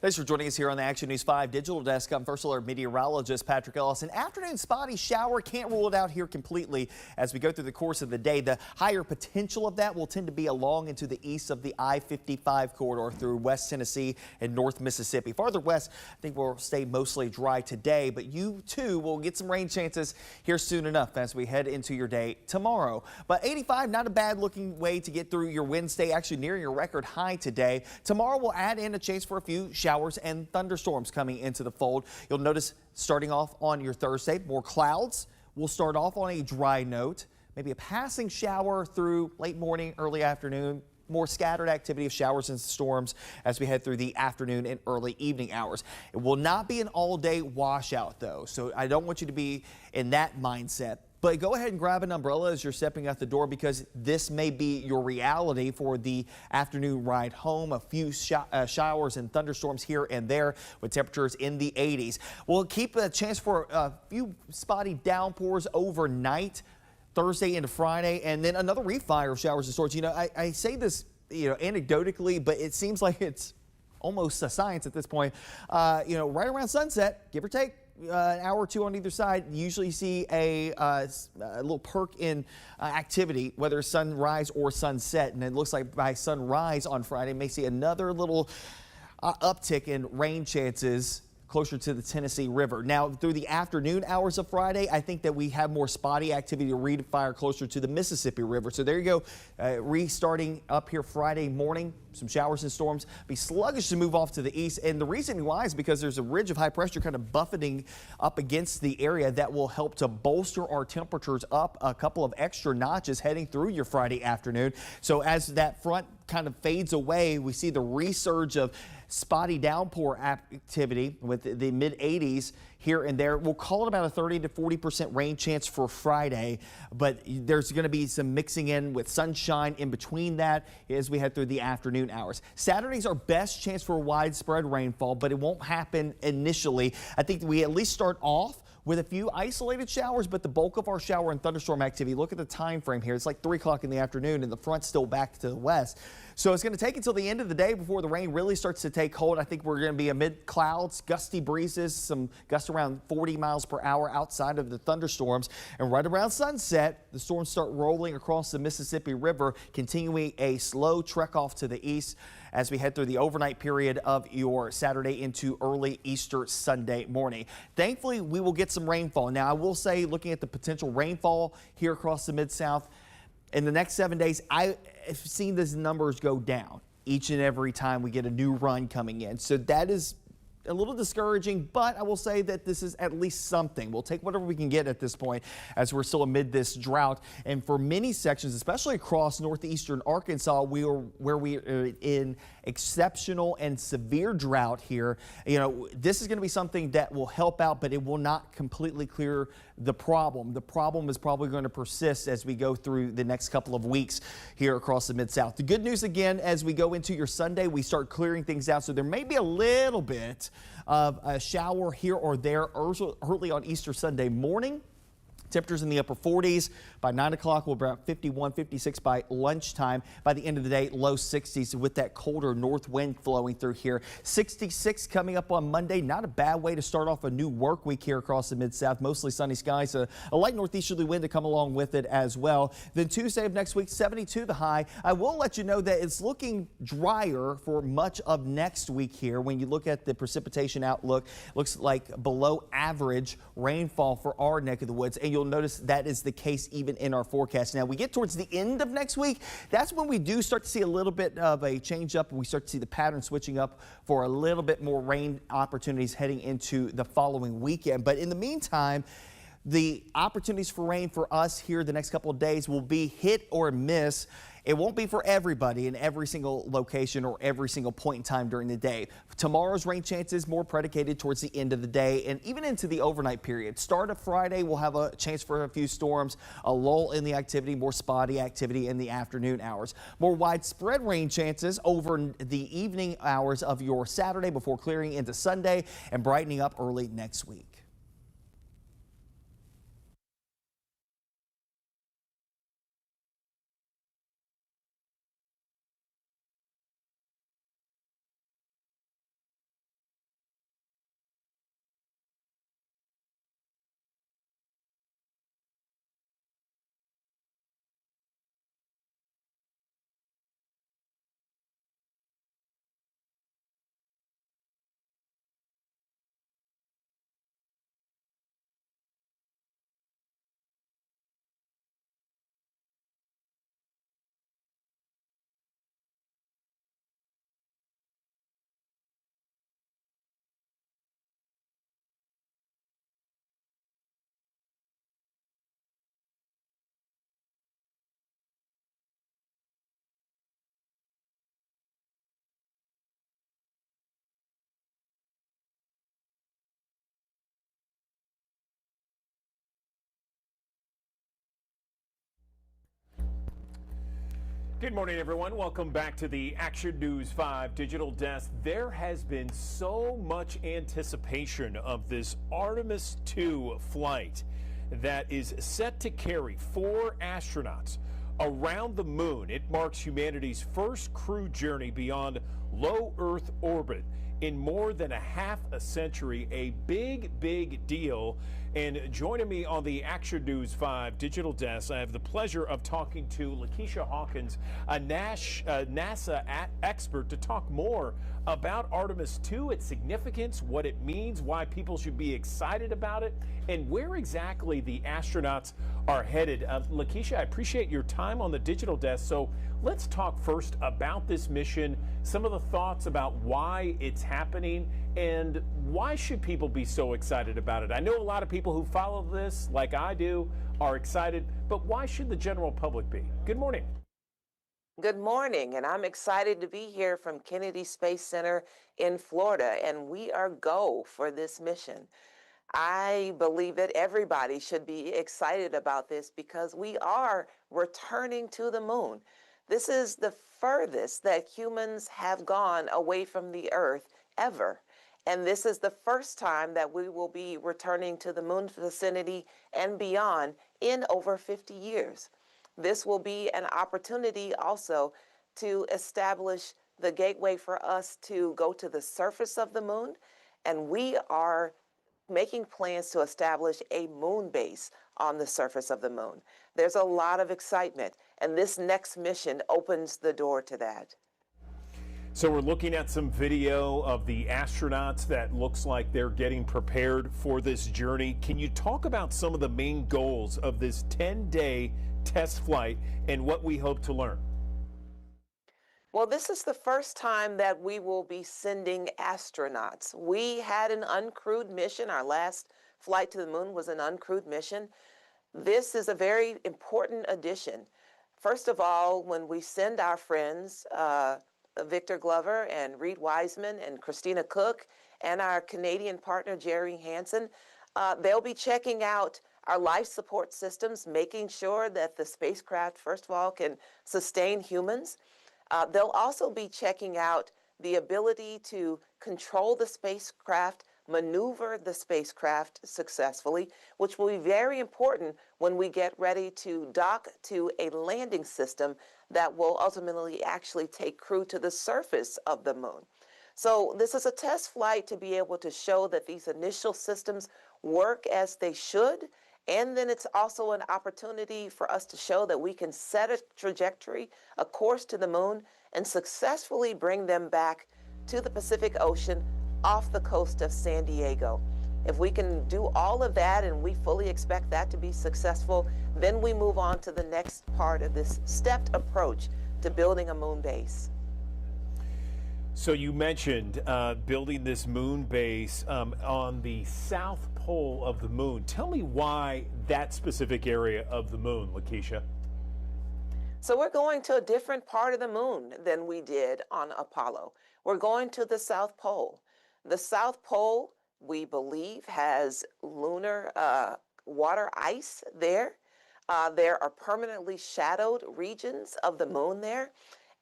Thanks for joining us here on the Action News 5 Digital Desk. I'm First Alert meteorologist Patrick Ellis. An afternoon spotty shower, can't rule it out here completely as we go through the course of the day. The higher potential of that will tend to be along into the east of the I-55 corridor through West Tennessee and North Mississippi. Farther west, I think we'll stay mostly dry today, but you too will get some rain chances here soon enough as we head into your day tomorrow. But 85, not a bad looking way to get through your Wednesday, actually nearing your record high today. Tomorrow we'll add in a chance for a few showers and thunderstorms coming into the fold. You'll notice starting off on your Thursday, more clouds. We'll start off on a dry note, maybe a passing shower through late morning, early afternoon. More scattered activity of showers and storms as we head through the afternoon and early evening hours. It will not be an all-day washout, though, so I don't want you to be in that mindset. But go ahead and grab an umbrella as you're stepping out the door, because this may be your reality for the afternoon ride home. A few showers and thunderstorms here and there with temperatures in the 80s. We'll keep a chance for a few spotty downpours overnight, Thursday into Friday, and then another refire of showers and storms. You know, I say this, anecdotally, but it seems like it's almost a science at this point. Right around sunset, give or take, an hour or two on either side, you usually see a little perk in activity, whether sunrise or sunset. And it looks like by sunrise on Friday, may see another little uptick in rain chances closer to the Tennessee River. Now, through the afternoon hours of Friday, I think that we have more spotty activity to refire closer to the Mississippi River. So there you go, restarting up here Friday morning. Some showers and storms. Be sluggish to move off to the east. And the reason why is because there's a ridge of high pressure kind of buffeting up against the area that will help to bolster our temperatures up a couple of extra notches heading through your Friday afternoon. So as that front kind of fades away, we see the resurge of spotty downpour activity with the mid 80s here and there. We'll call it about a 30 to 40% rain chance for Friday, but there's going to be some mixing in with sunshine in between that as we head through the afternoon hours. Saturday's our best chance for widespread rainfall, but it won't happen initially. I think we at least start off with a few isolated showers, but the bulk of our shower and thunderstorm activity, look at the time frame here. It's like 3 o'clock in the afternoon and the front's still back to the west. So it's going to take until the end of the day before the rain really starts to take hold. I think we're going to be amid clouds, gusty breezes, some gusts around 40 miles per hour outside of the thunderstorms. And right around sunset, the storms start rolling across the Mississippi River, continuing a slow trek off to the east as we head through the overnight period of your Saturday into early Easter Sunday morning. Thankfully, we will get some rainfall. Now, I will say, looking at the potential rainfall here across the Mid-South, in the next 7 days, I have seen these numbers go down each and every time we get a new run coming in. So that is a little discouraging, but I will say that this is at least something. We'll take whatever we can get at this point as we're still amid this drought. And for many sections, especially across northeastern Arkansas, we are in exceptional and severe drought here. You know, this is going to be something that will help out, but it will not completely clear the problem. The problem is probably going to persist as we go through the next couple of weeks here across the Mid-South. The good news again, as we go into your Sunday, we start clearing things out. So there may be a little bit of a shower here or there early on Easter Sunday morning. Temperatures in the upper 40s. By 9 o'clock, we'll be about 51, 56 by lunchtime. By the end of the day, low 60s with that colder north wind flowing through here. 66 coming up on Monday. Not a bad way to start off a new work week here across the Mid-South. Mostly sunny skies. A light northeasterly wind to come along with it as well. Then Tuesday of next week, 72 the high. I will let you know that it's looking drier for much of next week here. When you look at the precipitation outlook, looks like below average rainfall for our neck of the woods. And you'll notice that is the case even in our forecast. Now, we get towards the end of next week. That's when we do start to see a little bit of a change up. We start to see the pattern switching up for a little bit more rain opportunities heading into the following weekend. But in the meantime, the opportunities for rain for us here the next couple of days will be hit or miss. It won't be for everybody in every single location or every single point in time during the day. Tomorrow's rain chances more predicated towards the end of the day and even into the overnight period. Start of Friday, we'll have a chance for a few storms, a lull in the activity, more spotty activity in the afternoon hours. More widespread rain chances over the evening hours of your Saturday before clearing into Sunday and brightening up early next week. Good morning, everyone. Welcome back to the Action News 5 Digital Desk. There has been so much anticipation of this Artemis II flight that is set to carry 4 astronauts around the moon. It marks humanity's first crew journey beyond low Earth orbit in more than a half a century. A big, big deal. And joining me on the Action News 5 Digital Desk, I have the pleasure of talking to Lakeisha Hawkins, a NASA expert, to talk more about Artemis II, its significance, what it means, why people should be excited about it, and where exactly the astronauts are headed. Lakeisha, I appreciate your time on the Digital Desk. So let's talk first about this mission, some of the thoughts about why it's happening, and why should people be so excited about it? I know a lot of people who follow this, like I do, are excited, but why should the general public be? Good morning. Good morning, and I'm excited to be here from Kennedy Space Center in Florida, and we are go for this mission. I believe that everybody should be excited about this because we are returning to the moon. This is the furthest that humans have gone away from the Earth ever. And this is the first time that we will be returning to the moon vicinity and beyond in over 50 years. This will be an opportunity also to establish the gateway for us to go to the surface of the moon. And we are making plans to establish a moon base on the surface of the moon. There's a lot of excitement, and this next mission opens the door to that. So we're looking at some video of the astronauts that looks like they're getting prepared for this journey. Can you talk about some of the main goals of this 10-day test flight and what we hope to learn? Well, this is the first time that we will be sending astronauts. We had an uncrewed mission. Our last flight to the moon was an uncrewed mission. This is a very important addition. First of all, when we send our friends, Victor Glover and Reed Wiseman and Christina Cook and our Canadian partner, Jerry Hansen, they'll be checking out our life support systems, making sure that the spacecraft, first of all, can sustain humans. They'll also be checking out the ability to control the spacecraft, maneuver the spacecraft successfully, which will be very important when we get ready to dock to a landing system that will ultimately actually take crew to the surface of the moon. So this is a test flight to be able to show that these initial systems work as they should. And then it's also an opportunity for us to show that we can set a trajectory, a course to the moon, and successfully bring them back to the Pacific Ocean off the coast of San Diego. If we can do all of that, and we fully expect that to be successful, then we move on to the next part of this stepped approach to building a moon base. So you mentioned building this moon base on the south pole of the moon. Tell me why that specific area of the moon, Lakeisha. So we're going to a different part of the moon than we did on Apollo. We're going to the South Pole. The South Pole, we believe, has lunar water ice there. There are permanently shadowed regions of the moon there.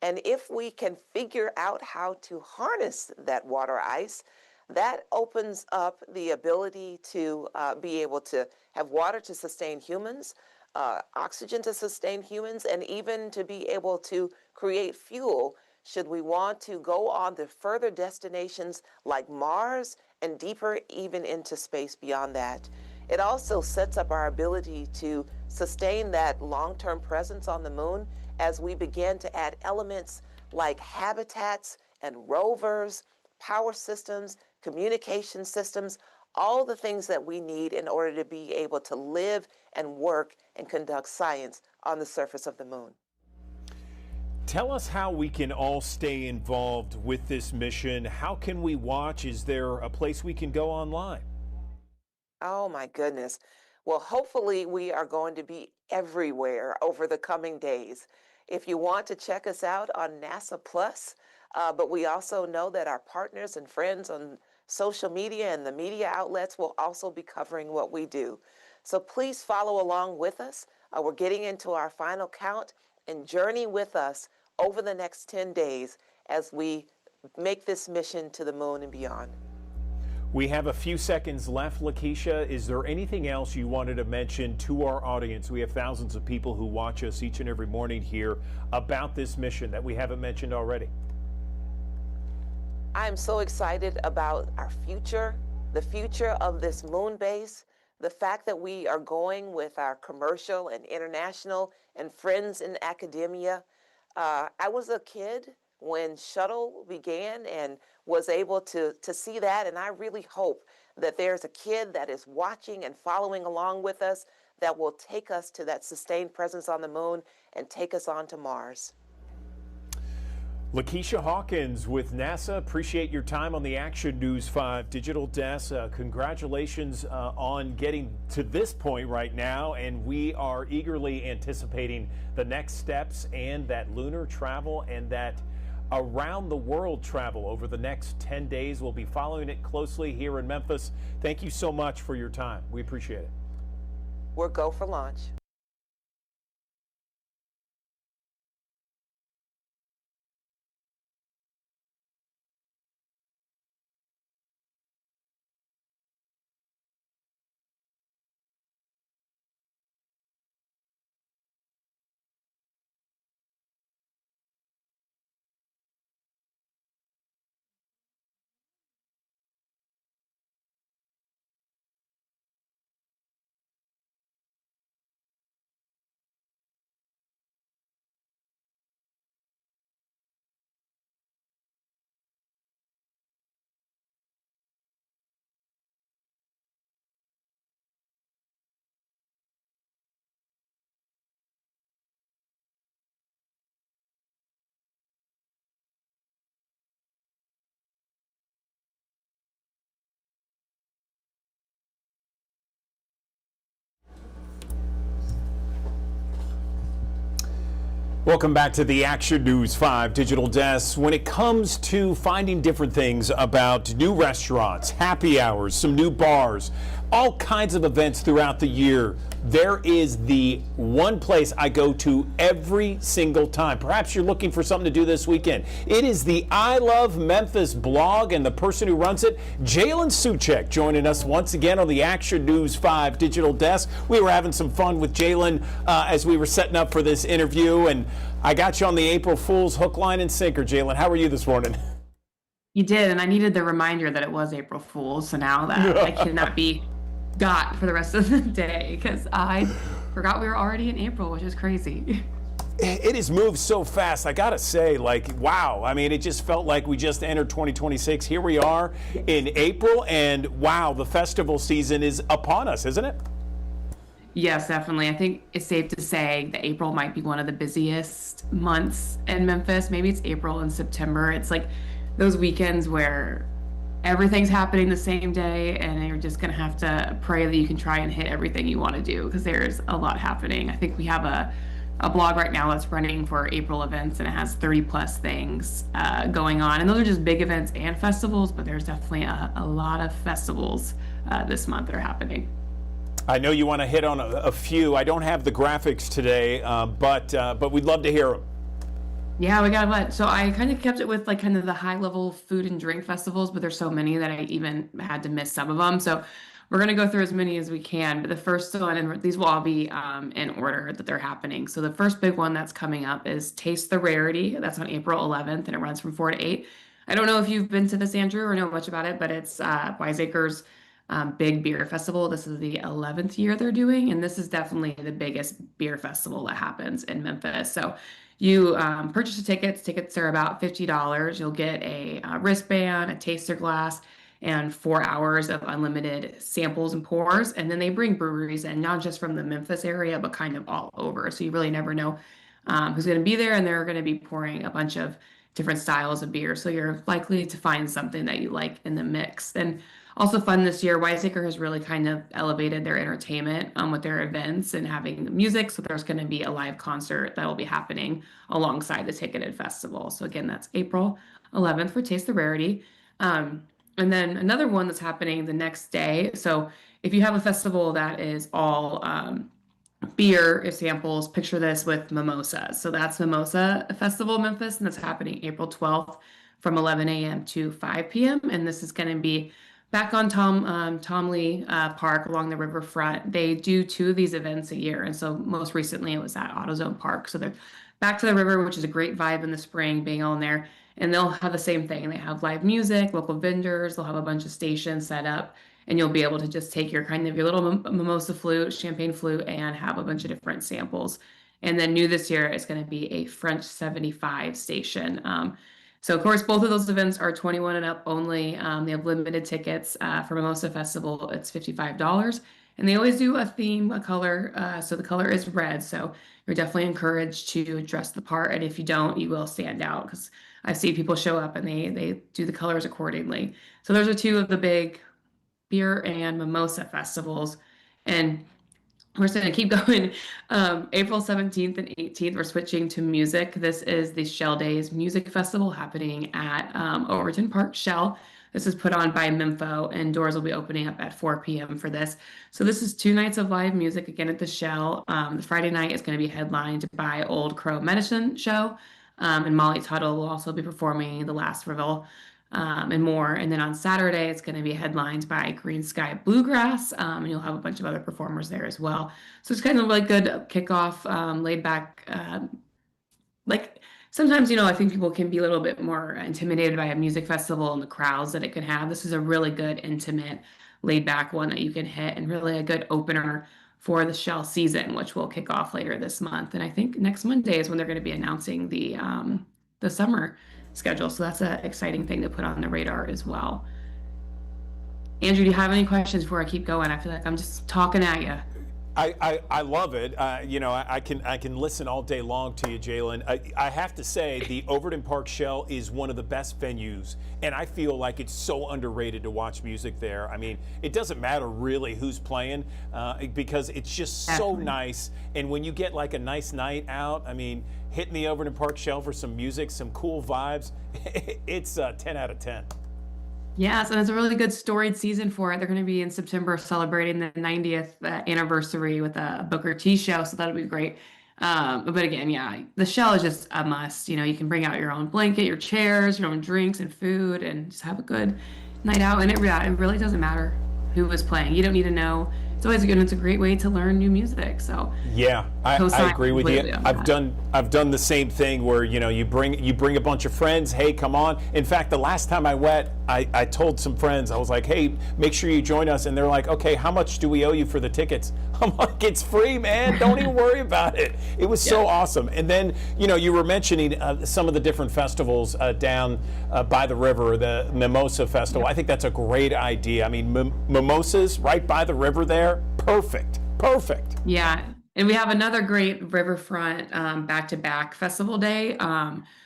And if we can figure out how to harness that water ice, that opens up the ability to be able to have water to sustain humans, oxygen to sustain humans, and even to be able to create fuel should we want to go on to further destinations like Mars and deeper even into space beyond that. It also sets up our ability to sustain that long-term presence on the moon as we begin to add elements like habitats and rovers, power systems, communication systems, all the things that we need in order to be able to live and work and conduct science on the surface of the moon. Tell us how we can all stay involved with this mission. How can we watch? Is there a place we can go online? Oh my goodness. Well, hopefully we are going to be everywhere over the coming days. If you want to check us out on NASA Plus, but we also know that our partners and friends on social media and the media outlets will also be covering what we do. So please follow along with us. We're getting into our final count and journey with us over the next 10 days as we make this mission to the moon and beyond. We have a few seconds left, Lakeisha. Is there anything else you wanted to mention to our audience? We have thousands of people who watch us each and every morning here about this mission that we haven't mentioned already. I am so excited about our future, the future of this moon base, the fact that we are going with our commercial and international and friends in academia. I was a kid when shuttle began and was able to see that, and I really hope that there's a kid that is watching and following along with us that will take us to that sustained presence on the moon and take us on to Mars. Lakeisha Hawkins with NASA, appreciate your time on the Action News 5 Digital Desk. Congratulations on getting to this point right now, and we are eagerly anticipating the next steps and that lunar travel and that around the world travel over the next 10 days. We'll be following it closely here in Memphis. Thank you so much for your time. We appreciate it. We're go for launch. Welcome back to the Action News 5 Digital Desk. When it comes to finding different things about new restaurants, happy hours, some new bars, all kinds of events throughout the year, there is the one place I go to every single time. Perhaps you're looking for something to do this weekend. It is the I Love Memphis blog, and the person who runs it, Jalen Suchek, joining us once again on the Action News 5 Digital Desk. We were having some fun with Jalen as we were setting up for this interview, and I got you on the April Fool's hook, line, and sinker. Jalen, how are you this morning? You did, and I needed the reminder that it was April Fool's, so now that I cannot be got for the rest of the day, because I forgot we were already in April, which is crazy. It has moved so fast. I gotta say, like, wow. I mean, it just felt like we just entered 2026. Here we are in April, and wow, the festival season is upon us, isn't it? Yes, definitely. I think it's safe to say that April might be one of the busiest months in Memphis. Maybe it's April and September. It's like those weekends where everything's happening the same day, and you're just going to have to pray that you can try and hit everything you want to do, because there's a lot happening. I think we have a blog right now that's running for April events, and it has 30 plus things going on. And those are just big events and festivals, but there's definitely a lot of festivals this month that are happening. I know you want to hit on a few. I don't have the graphics today, but we'd love to hear them. Yeah, we got a bunch. So I kind of kept it with like kind of the high level food and drink festivals, but there's so many that I even had to miss some of them. So we're going to go through as many as we can. But the first one, and these will all be in order that they're happening. So the first big one that's coming up is Taste the Rarity. That's on April 11th, and it runs from 4 to 8. I don't know if you've been to this, Andrew, or know much about it, but it's Wiseacre's big beer festival. This is the 11th year they're doing, and this is definitely the biggest beer festival that happens in Memphis. So you purchase the tickets. Tickets are about $50. You'll get a wristband, a taster glass, and 4 hours of unlimited samples and pours. And then they bring breweries in, not just from the Memphis area, but kind of all over. So you really never know who's going to be there, and they're going to be pouring a bunch of different styles of beer. So you're likely to find something that you like in the mix. And also fun this year, Wiseacre has really kind of elevated their entertainment with their events and having music. So there's going to be a live concert that will be happening alongside the ticketed festival. So again, that's April 11th for Taste the Rarity. And then another one that's happening the next day. So if you have a festival that is all beer samples, picture this with Mimosa. So that's Mimosa Festival Memphis, and that's happening April 12th from 11 a.m. to 5 p.m. And this is going to be back on Tom Lee Park along the riverfront. They do 2 of these events a year. And so most recently it was at AutoZone Park. So they're back to the river, which is a great vibe in the spring, being on there. And they'll have the same thing. They have live music, local vendors. They'll have a bunch of stations set up. And you'll be able to just take your kind of your little mimosa flute, champagne flute, and have a bunch of different samples. And then new this year is going to be a French 75 station. So, of course, both of those events are 21 and up only. They have limited tickets. For Mimosa Festival, it's $55. And they always do a theme, a color. So the color is red. So you're definitely encouraged to dress the part. And if you don't, you will stand out, because I've seen people show up and they do the colors accordingly. So those are 2 of the big beer and mimosa festivals. And we're just going to keep going. April 17th and 18th, we're switching to music. This is the Shell Days Music Festival happening at Overton Park Shell. This is put on by Mempho, and doors will be opening up at 4 p.m. for this. So this is 2 nights of live music again at the Shell. The Friday night is going to be headlined by Old Crow Medicine Show, and Molly Tuttle will also be performing The Last Revel. And more. And then on Saturday, it's going to be headlined by Green Sky Bluegrass, and you'll have a bunch of other performers there as well. So it's kind of like good kickoff, laid back. Like sometimes, I think people can be a little bit more intimidated by a music festival and the crowds that it can have. This is a really good, intimate, laid back one that you can hit, and really a good opener for the Shell season, which will kick off later this month. And I think next Monday is when they're going to be announcing the summer schedule. So that's an exciting thing to put on the radar as well. Andrew, do you have any questions before I keep going? I feel like I'm just talking at you. I love it. You know, I can listen all day long to you, Jalen. I have to say, the Overton Park Shell is one of the best venues, and I feel like it's so underrated to watch music there. I mean, it doesn't matter really who's playing because it's just so nice. And when you get like a nice night out, I mean, hitting the Overton Park Shell for some music, some cool vibes, it's 10 out of 10. Yes, and it's a really good storied season for it. They're going to be in September celebrating the 90th anniversary with a Booker T show, so that'll be great. But again, yeah, the Shell is just a must. You know, you can bring out your own blanket, your chairs, your own drinks and food, and just have a good night out. And it really doesn't matter who is playing. You don't need to know. It's always good. It's a great way to learn new music. So yeah, I agree with you. I've done the same thing where, you know, you bring a bunch of friends. Hey, come on. In fact, the last time I went, I told some friends, I was like, hey, make sure you join us. And they're like, okay, how much do we owe you for the tickets? I'm like, it's free, man. Don't even worry about it. It was so awesome. And then, you know, you were mentioning some of the different festivals down by the river, the Mimosa Festival. I think that's a great idea. I mean, mimosas right by the river there. Perfect. Yeah. And we have another great riverfront back-to-back festival day.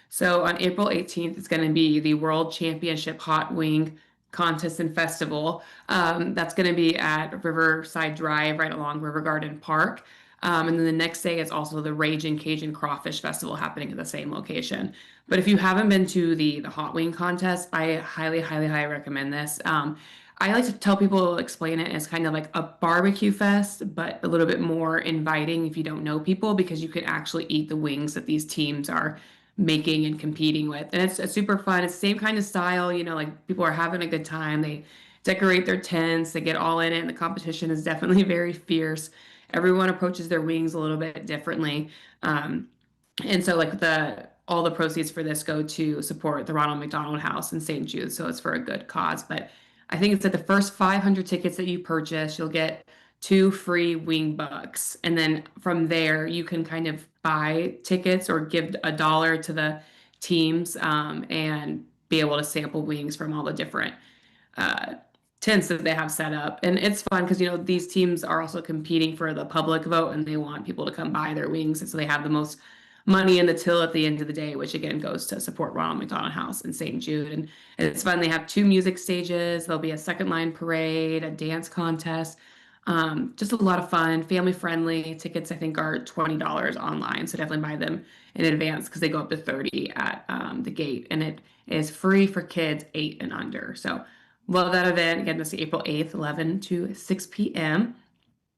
So on April 18th, it's going to be the World Championship Hot Wing Contest and Festival. That's going to be at Riverside Drive right along River Garden Park. And then the next day is also the Raging Cajun Crawfish Festival happening at the same location. But if you haven't been to the Hot Wing Contest, I highly recommend this. I like to tell people, explain it as kind of like a barbecue fest, but a little bit more inviting if you don't know people, because you can actually eat the wings that these teams are making and competing with. And it's super fun. It's the same kind of style, you know, like people are having a good time. They decorate their tents, they get all in it, and the competition is definitely very fierce. Everyone approaches their wings a little bit differently. And so like all the proceeds for this go to support the Ronald McDonald House in St. Jude. So it's for a good cause. But I think it's at the first 500 tickets that you purchase, you'll get 2 free wing bucks. And then from there, you can kind of buy tickets or give $1 to the teams and be able to sample wings from all the different tents that they have set up. And it's fun because, you know, these teams are also competing for the public vote, and they want people to come buy their wings. And so they have the most money in the till at the end of the day, which again goes to support Ronald McDonald House in St. Jude. And it's fun. They have 2 music stages. There'll be a second line parade, a dance contest. Just a lot of fun, family friendly. Tickets, I think, are $20 online. So definitely buy them in advance because they go up to $30 at the gate. And it is free for kids 8 and under. So love that event. Again, this is April 8th, 11 to 6 p.m.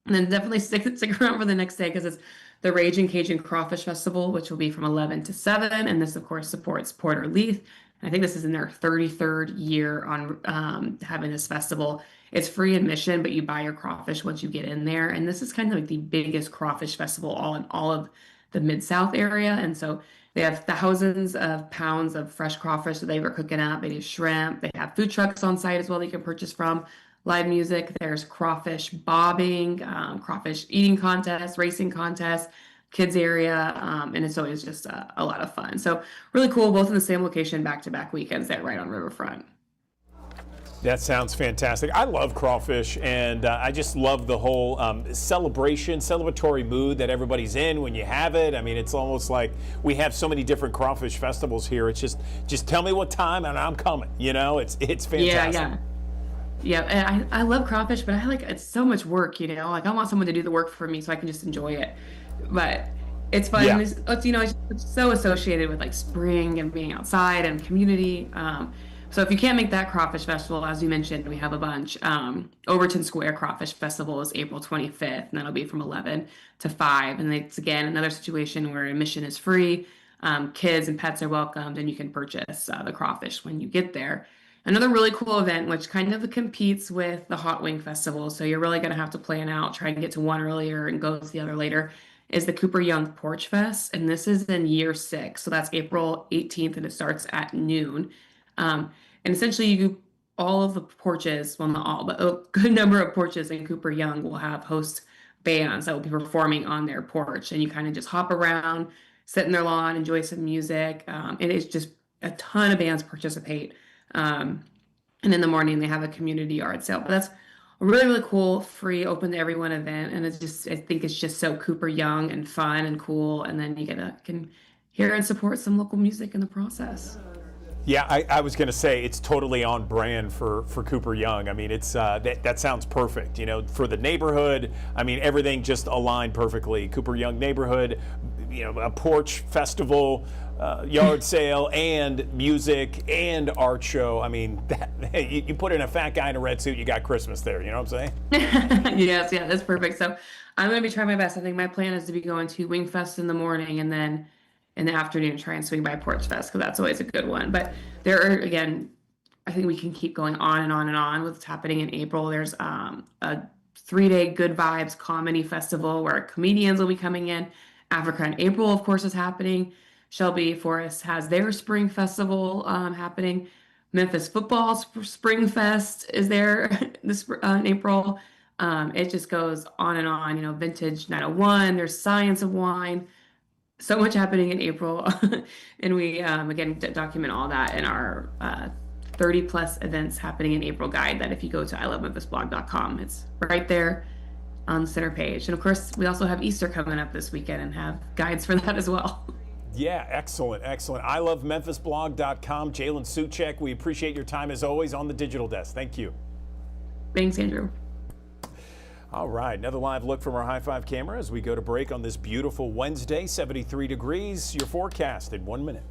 And then definitely stick around for the next day because it's the Raging Cajun Crawfish Festival, which will be from 11 to 7. And this, of course, supports Porter Leith. I think this is in their 33rd year on having this festival. It's free admission, but you buy your crawfish once you get in there. And this is kind of like the biggest crawfish festival all of the Mid-South area. And so they have thousands of pounds of fresh crawfish that they were cooking up. They do shrimp. They have food trucks on site as well that you can purchase from. Live music. There's crawfish bobbing, crawfish eating contests, racing contests, kids area, and it's always just a lot of fun. So really cool, both in the same location, back-to-back weekends there right on Riverfront. That sounds fantastic. I love crawfish, and I just love the whole celebratory mood that everybody's in when you have it. I mean, it's almost like we have so many different crawfish festivals here. It's just tell me what time and I'm coming. You know, it's fantastic. Yeah, and I love crawfish, but it's so much work, you know. Like I want someone to do the work for me so I can just enjoy it. But it's fun. Yeah. It's, you know, it's so associated with like spring and being outside and community. So if you can't make that crawfish festival, as you mentioned, we have a bunch. Overton Square Crawfish Festival is April 25th, and that'll be from 11 to 5. And it's, again, another situation where admission is free. Kids and pets are welcomed, and you can purchase the crawfish when you get there. Another really cool event, which kind of competes with the Hot Wing Festival, so you're really going to have to plan out, try and get to one earlier and go to the other later, is the Cooper Young Porch Fest. And this is in year 6. So that's April 18th, and it starts at noon. And essentially, all of the porches, well, not all, but a good number of porches in Cooper Young will have host bands that will be performing on their porch. And you kind of just hop around, sit in their lawn, enjoy some music. And it's just a ton of bands participate. And in the morning, they have a community yard sale. But that's really, really cool, free, open to everyone event. And it's just, I think it's just so Cooper Young and fun and cool. And then you can hear and support some local music in the process. Yeah, I was going to say it's totally on brand for Cooper Young. I mean, it's that sounds perfect. You know, for the neighborhood. I mean, everything just aligned perfectly. Cooper Young neighborhood, you know, a porch festival, yard sale, and music and art show. I mean, you put in a fat guy in a red suit, you got Christmas there. You know what I'm saying? Yes, yeah, that's perfect. So I'm going to be trying my best. I think my plan is to be going to Wingfest in the morning and then in the afternoon try and swing by Porch Fest because that's always a good one. But there are, again, I think we can keep going on and on and on with what's happening in April. There's a 3-day Good Vibes Comedy Festival where comedians will be coming in. Africa in April, of course, is happening. Shelby Forest has their spring festival happening. Memphis Football Spring Fest is there in April. It just goes on and on. You know, Vintage 901, there's Science of Wine. So much happening in April. And we, again, document all that in our 30 plus events happening in April guide that if you go to ilovememphisblog.com, it's right there on the center page. And of course, we also have Easter coming up this weekend and have guides for that as well. Yeah, excellent, excellent. ilovememphisblog.com. Jalen Suchek, we appreciate your time as always on the digital desk. Thank you. Thanks, Andrew. All right, another live look from our High Five camera as we go to break on this beautiful Wednesday, 73 degrees. Your forecast in 1 minute.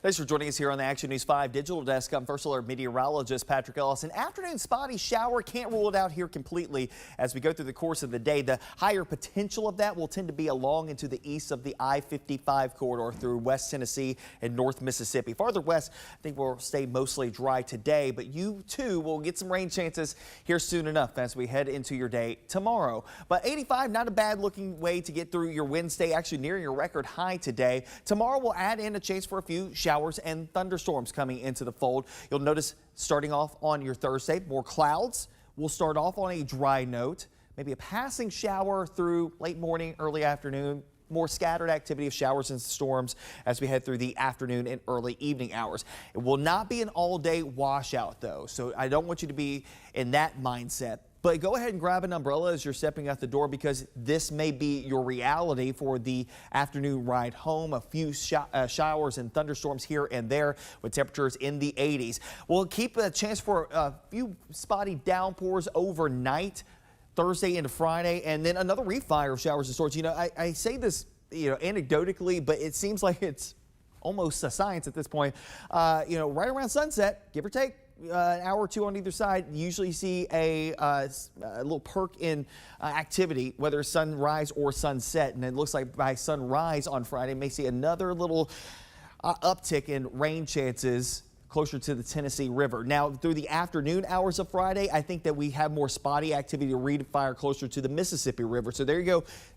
Thanks for joining us here on the Action News 5 Digital Desk. I'm First Alert meteorologist Patrick Ellis. An afternoon spotty shower, can't rule it out here completely as we go through the course of the day. The higher potential of that will tend to be along into the east of the I-55 corridor through West Tennessee and North Mississippi. Farther west, I think we'll stay mostly dry today, but you too will get some rain chances here soon enough as we head into your day tomorrow. But 85, not a bad looking way to get through your Wednesday, actually nearing your record high today. Tomorrow we'll add in a chance for a few showers and thunderstorms coming into the fold. You'll notice starting off on your Thursday, more clouds. We'll start off on a dry note, maybe a passing shower through late morning, early afternoon. More scattered activity of showers and storms as we head through the afternoon and early evening hours. It will not be an all-day washout, though, so I don't want you to be in that mindset. But go ahead and grab an umbrella as you're stepping out the door because this may be your reality for the afternoon ride home. A few showers and thunderstorms here and there with temperatures in the 80s. We'll keep a chance for a few spotty downpours overnight. Thursday into Friday, and then another refire of showers and storms. You know, I say this, you know, anecdotally, but it seems like it's almost a science at this point. You know, right around sunset, give or take an hour or two on either side, you usually see a little perk in activity, whether sunrise or sunset. And it looks like by sunrise on Friday, may see another little uptick in rain chances closer to the Tennessee River. Now, through the afternoon hours of Friday, I think that we have more spotty activity to refire closer to the Mississippi River. So there you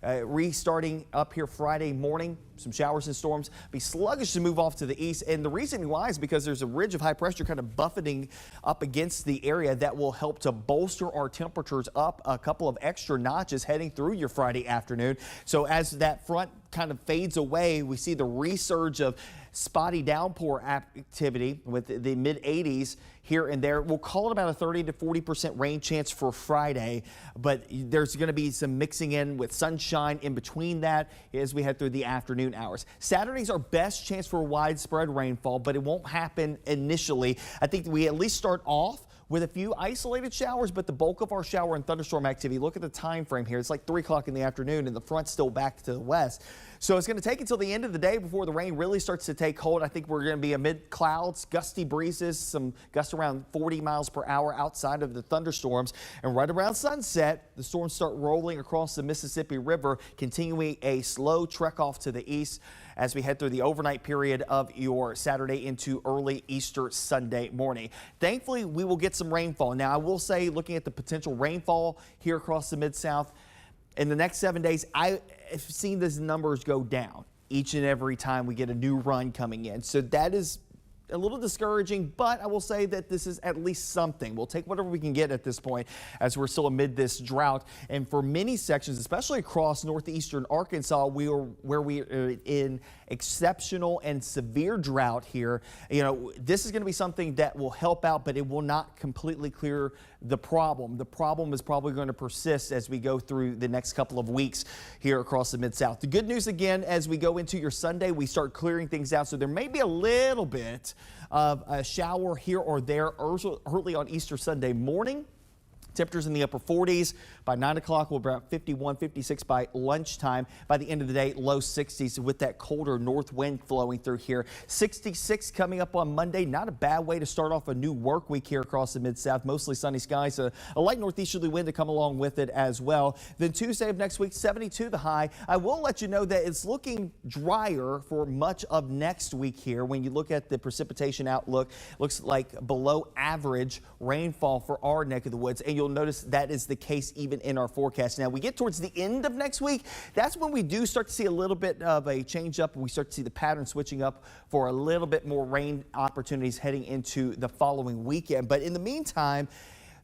go, restarting up here Friday morning. Some showers and storms. Be sluggish to move off to the east. And the reason why is because there's a ridge of high pressure kind of buffeting up against the area that will help to bolster our temperatures up a couple of extra notches heading through your Friday afternoon. So as that front kind of fades away, we see the resurge of spotty downpour activity with the mid 80s here and there. We'll call it about a 30 to 40% rain chance for Friday, but there's going to be some mixing in with sunshine in between that as we head through the afternoon hours. Saturday's our best chance for widespread rainfall, but it won't happen initially. I think we at least start off with a few isolated showers, but the bulk of our shower and thunderstorm activity, look at the time frame here. It's like 3 o'clock in the afternoon and the front's still back to the west. So it's going to take until the end of the day before the rain really starts to take hold. I think we're going to be amid clouds, gusty breezes, some gusts around 40 miles per hour outside of the thunderstorms. And right around sunset, the storms start rolling across the Mississippi River, continuing a slow trek off to the east as we head through the overnight period of your Saturday into early Easter Sunday morning. Thankfully, we will get some rainfall. Now, I will say, looking at the potential rainfall here across the Mid-South, in the next 7 days, I have seen these numbers go down each and every time we get a new run coming in. So that is a little discouraging, but I will say that this is at least something. We'll take whatever we can get at this point as we're still amid this drought. And for many sections, especially across northeastern Arkansas, we are in exceptional and severe drought here. You know, this is going to be something that will help out, but it will not completely clear the problem. The problem is probably going to persist as we go through the next couple of weeks here across the Mid-South. The good news again, as we go into your Sunday, we start clearing things out. So there may be a little bit of a shower here or there early on Easter Sunday morning. Temperatures in the upper 40s. By 9 o'clock, we'll be about 51, 56 by lunchtime. By the end of the day, low 60s with that colder north wind flowing through here. 66 coming up on Monday. Not a bad way to start off a new work week here across the Mid-South. Mostly sunny skies. A light northeasterly wind to come along with it as well. Then Tuesday of next week, 72 the high. I will let you know that it's looking drier for much of next week here. When you look at the precipitation outlook, looks like below average rainfall for our neck of the woods. And you'll notice that is the case even in our forecast. Now, we get towards the end of next week. That's when we do start to see a little bit of a change up. We start to see the pattern switching up for a little bit more rain opportunities heading into the following weekend. But in the meantime,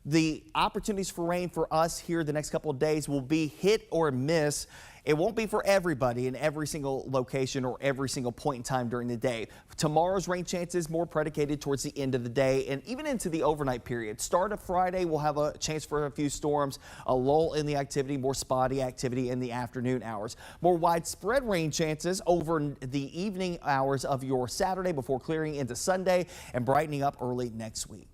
the opportunities for rain for us here the next couple of days will be hit or miss. It won't be for everybody in every single location or every single point in time during the day. Tomorrow's rain chances more predicated towards the end of the day and even into the overnight period. Start of Friday, we'll have a chance for a few storms, a lull in the activity, more spotty activity in the afternoon hours. More widespread rain chances over the evening hours of your Saturday before clearing into Sunday and brightening up early next week.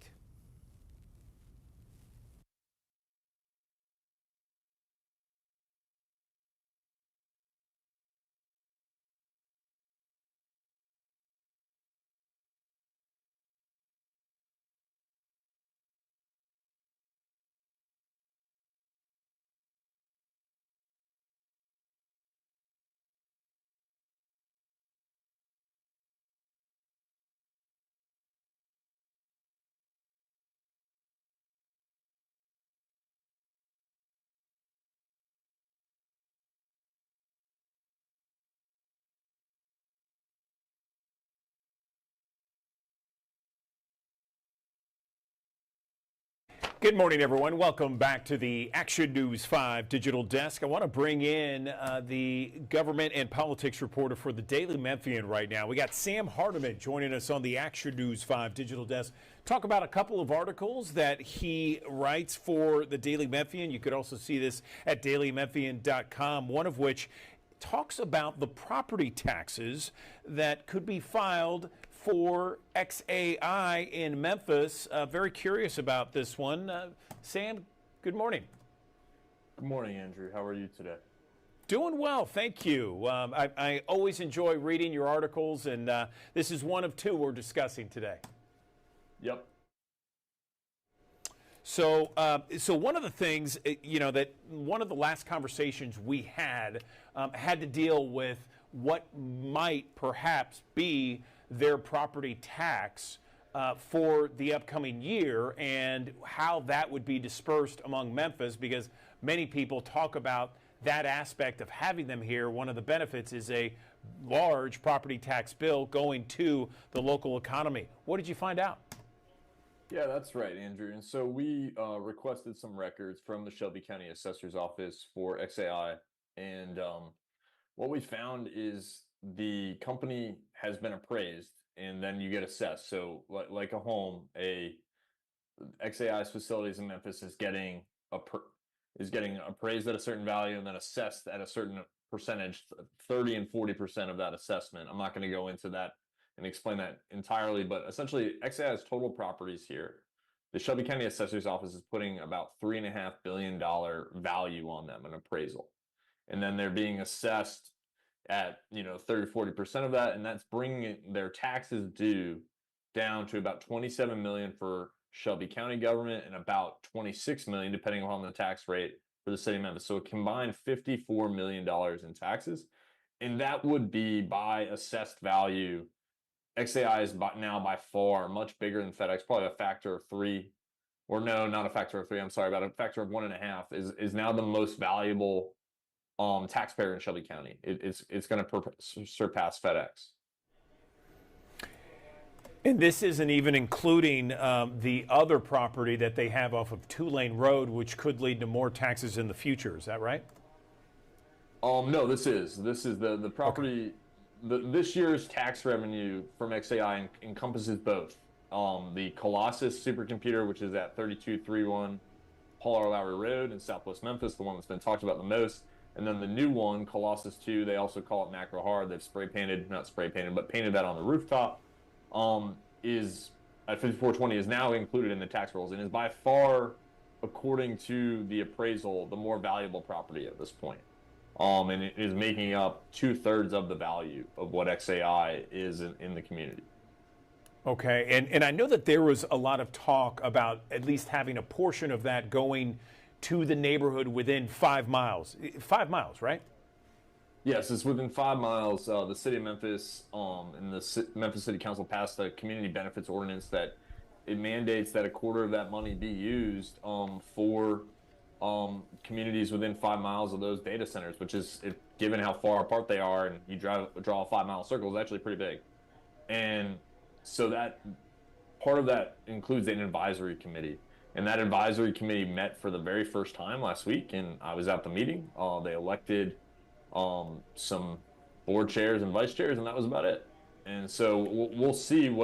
Good morning, everyone. Welcome back to the Action News 5 Digital Desk. I want to bring in the government and politics reporter for the Daily Memphian right now. We got Sam Hardiman joining us on the Action News 5 Digital Desk. Talk about a couple of articles that he writes for the Daily Memphian. You could also see this at dailymemphian.com, one of which talks about the property taxes that could be filed for XAI in Memphis. Very curious about this one. Sam, good morning. Good morning, Andrew. How are you today? Doing well, thank you. I always enjoy reading your articles, and this is one of two we're discussing today. Yep. So one of the things, that one of the last conversations we had to deal with what might perhaps be their property tax for the upcoming year and how that would be dispersed among Memphis, because many people talk about that aspect of having them here. One of the benefits is a large property tax bill going to the local economy. What did you find out? Yeah, that's right, Andrew. And so we requested some records from the Shelby County Assessor's Office for XAI. And what we found is the company has been appraised and then you get assessed. So like a home, XAI's facilities in Memphis is getting appraised at a certain value and then assessed at a certain percentage, 30 and 40% of that assessment. I'm not going to go into that and explain that entirely, but essentially XAI's total properties here the Shelby County Assessor's Office is putting about $3.5 billion value on them, an appraisal. And then they're being assessed at, 30-40% of that, and that's bringing their taxes due down to about $27 million for Shelby County government and about $26 million, depending on the tax rate, for the city of Memphis. So a combined $54 million in taxes. And that would be by assessed value. XAI is now by far much bigger than FedEx, probably a factor of 3, or no, not a factor of 3, I'm sorry, about a factor of 1.5, is now the most valuable taxpayer in Shelby County. It's going to surpass FedEx. And this isn't even including the other property that they have off of Tulane Road, which could lead to more taxes in the future. Is that right? No, this is the property. This year's tax revenue from XAI encompasses both the Colossus supercomputer, which is at 3231 Paul R. Lowry Road in Southwest Memphis, the one that's been talked about the most, and then the new one, Colossus 2. They also call it Macro Hard. They've painted but painted that on the rooftop. Is at 5420 is now included in the tax rolls and is by far, according to the appraisal, the more valuable property at this point. And it is making up 2/3 of the value of what XAI is in the community. Okay, and I know that there was a lot of talk about at least having a portion of that going to the neighborhood within 5 miles. 5 miles, right? Yes, it's within 5 miles. The city of Memphis and the Memphis City Council passed a community benefits ordinance that it mandates that a quarter of that money be used for communities within 5 miles of those data centers, which is, given how far apart they are, and you draw a 5-mile circle, is actually pretty big. And so that part of that includes an advisory committee. And that advisory committee met for the very first time last week, and I was at the meeting. They elected some board chairs and vice chairs, and that was about it. And so we'll see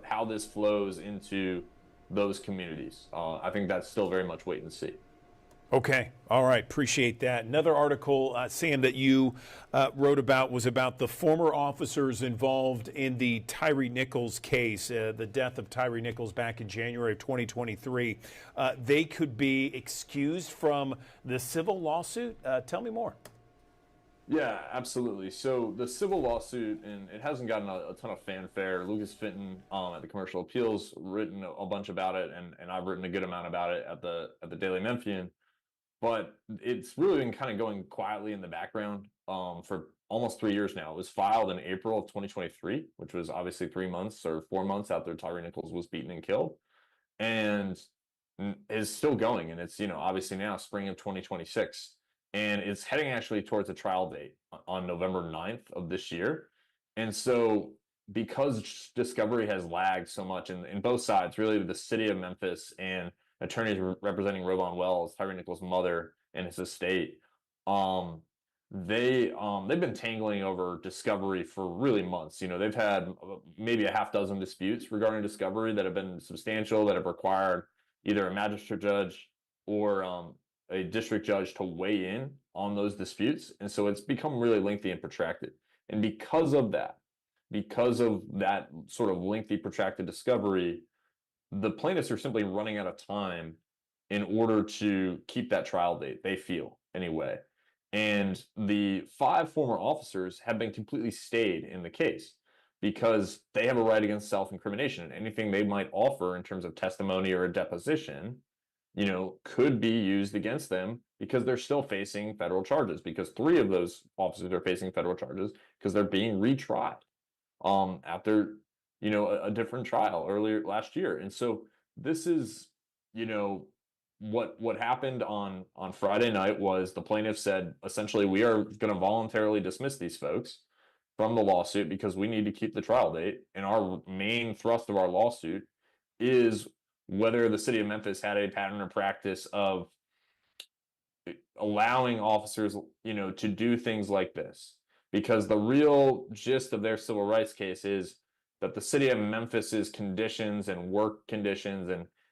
how this flows into those communities. I think that's still very much wait and see. Okay. All right. Appreciate that. Another article, Sam, that you wrote about was about the former officers involved in the Tyre Nichols case, the death of Tyre Nichols back in January of 2023. They could be excused from the civil lawsuit. Tell me more. Yeah, absolutely. So the civil lawsuit, and it hasn't gotten a ton of fanfare. Lucas Fenton at the Commercial Appeals written a bunch about it, and I've written a good amount about it at the Daily Memphian. But it's really been kind of going quietly in the background for almost 3 years now. It was filed in April of 2023, which was obviously 3 months or 4 months after Tyre Nichols was beaten and killed, and is still going. And it's, obviously now spring of 2026. And it's heading actually towards a trial date on November 9th of this year. And so because discovery has lagged so much in both sides, really the city of Memphis and attorneys representing Rovon Wells, Tyre Nichols' mother, and his estate, they've been tangling over discovery for really months. They've had maybe a half dozen disputes regarding discovery that have been substantial, that have required either a magistrate judge or a district judge to weigh in on those disputes. And so it's become really lengthy and protracted. And because of that sort of lengthy, protracted discovery, the plaintiffs are simply running out of time in order to keep that trial date, they feel, anyway. And the 5 former officers have been completely stayed in the case because they have a right against self-incrimination, and anything they might offer in terms of testimony or a deposition could be used against them because they're still facing federal charges, because 3 of those officers are facing federal charges because they're being retried after, a different trial earlier last year. And so this is, what happened on Friday night was the plaintiff said, essentially, we are going to voluntarily dismiss these folks from the lawsuit because we need to keep the trial date. And our main thrust of our lawsuit is whether the city of Memphis had a pattern or practice of allowing officers, to do things like this. Because the real gist of their civil rights case is that the city of Memphis's conditions and work conditions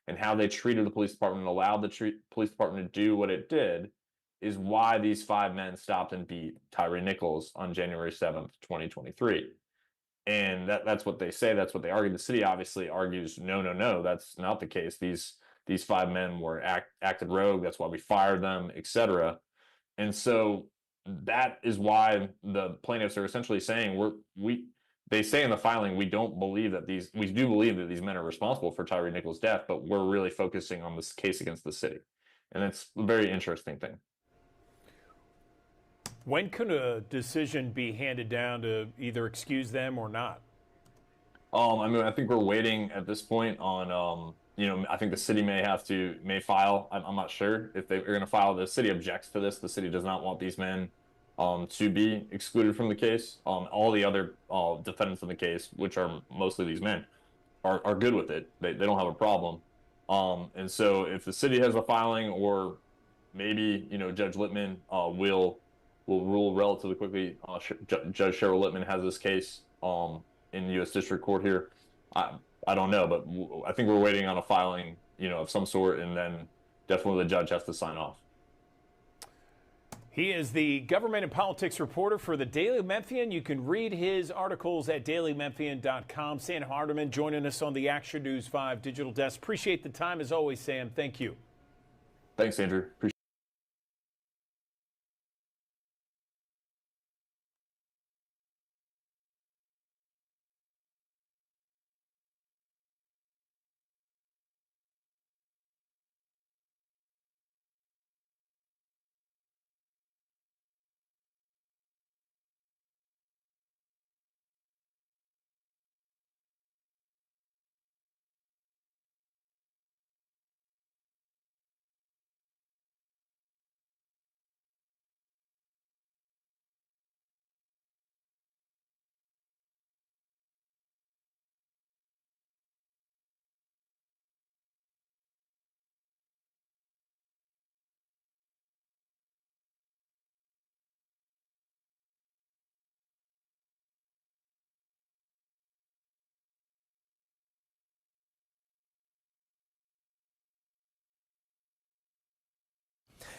and how they treated the police department and allowed the police department to do what it did is why these 5 men stopped and beat Tyre Nichols on January 7th, 2023. And that's what they say. That's what they argue. The city obviously argues, no, that's not the case. These 5 men were acted rogue. That's why we fired them, etc. And so that is why the plaintiffs are essentially saying they say in the filing, we do believe that these men are responsible for Tyre Nichols' death, but we're really focusing on this case against the city. And it's a very interesting thing. When could a decision be handed down to either excuse them or not? I mean, I think we're waiting at this point on, I think the city may file. I'm not sure if they're going to file. The city objects to this. The city does not want these men to be excluded from the case. All the other defendants in the case, which are mostly these men, are good with it. They don't have a problem. And so if the city has a filing, or maybe, Judge Littman will rule relatively quickly. Judge Cheryl Littman has this case in U.S. District Court here. I don't know, but I think we're waiting on a filing, of some sort, and then definitely the judge has to sign off. He is the government and politics reporter for the Daily Memphian. You can read his articles at dailymemphian.com. Sam Hardiman joining us on the Action News 5 digital desk. Appreciate the time as always, Sam. Thank you. Thanks, Andrew. Appreciate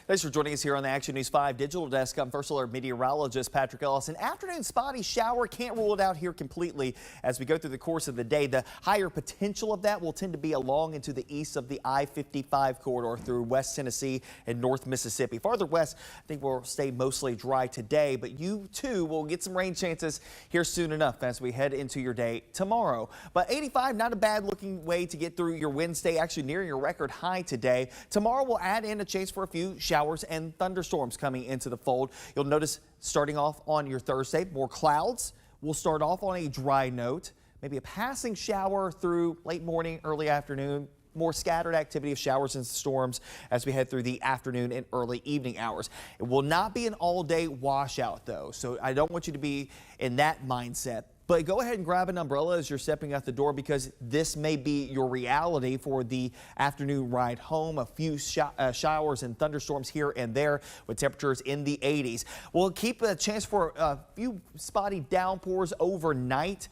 Thanks for joining us here on the Action News 5 digital desk. I'm First Alert meteorologist Patrick Ellis. An afternoon spotty shower, can't rule it out here completely as we go through the course of the day. The higher potential of that will tend to be along into the east of the I-55 corridor through West Tennessee and North Mississippi. Farther west, I think we'll stay mostly dry today, but you too will get some rain chances here soon enough as we head into your day tomorrow. But 85, not a bad looking way to get through your Wednesday, actually nearing your record high today. Tomorrow we'll add in a chance for a few showers and thunderstorms coming into the fold. You'll notice starting off on your Thursday, more clouds. We'll start off on a dry note, maybe a passing shower through late morning, early afternoon. More scattered activity of showers and storms as we head through the afternoon and early evening hours. It will not be an all-day washout, though, so I don't want you to be in that mindset. But go ahead and grab an umbrella as you're stepping out the door, because this may be your reality for the afternoon ride home. A few showers and thunderstorms here and there with temperatures in the 80s. We'll keep a chance for a few spotty downpours overnight,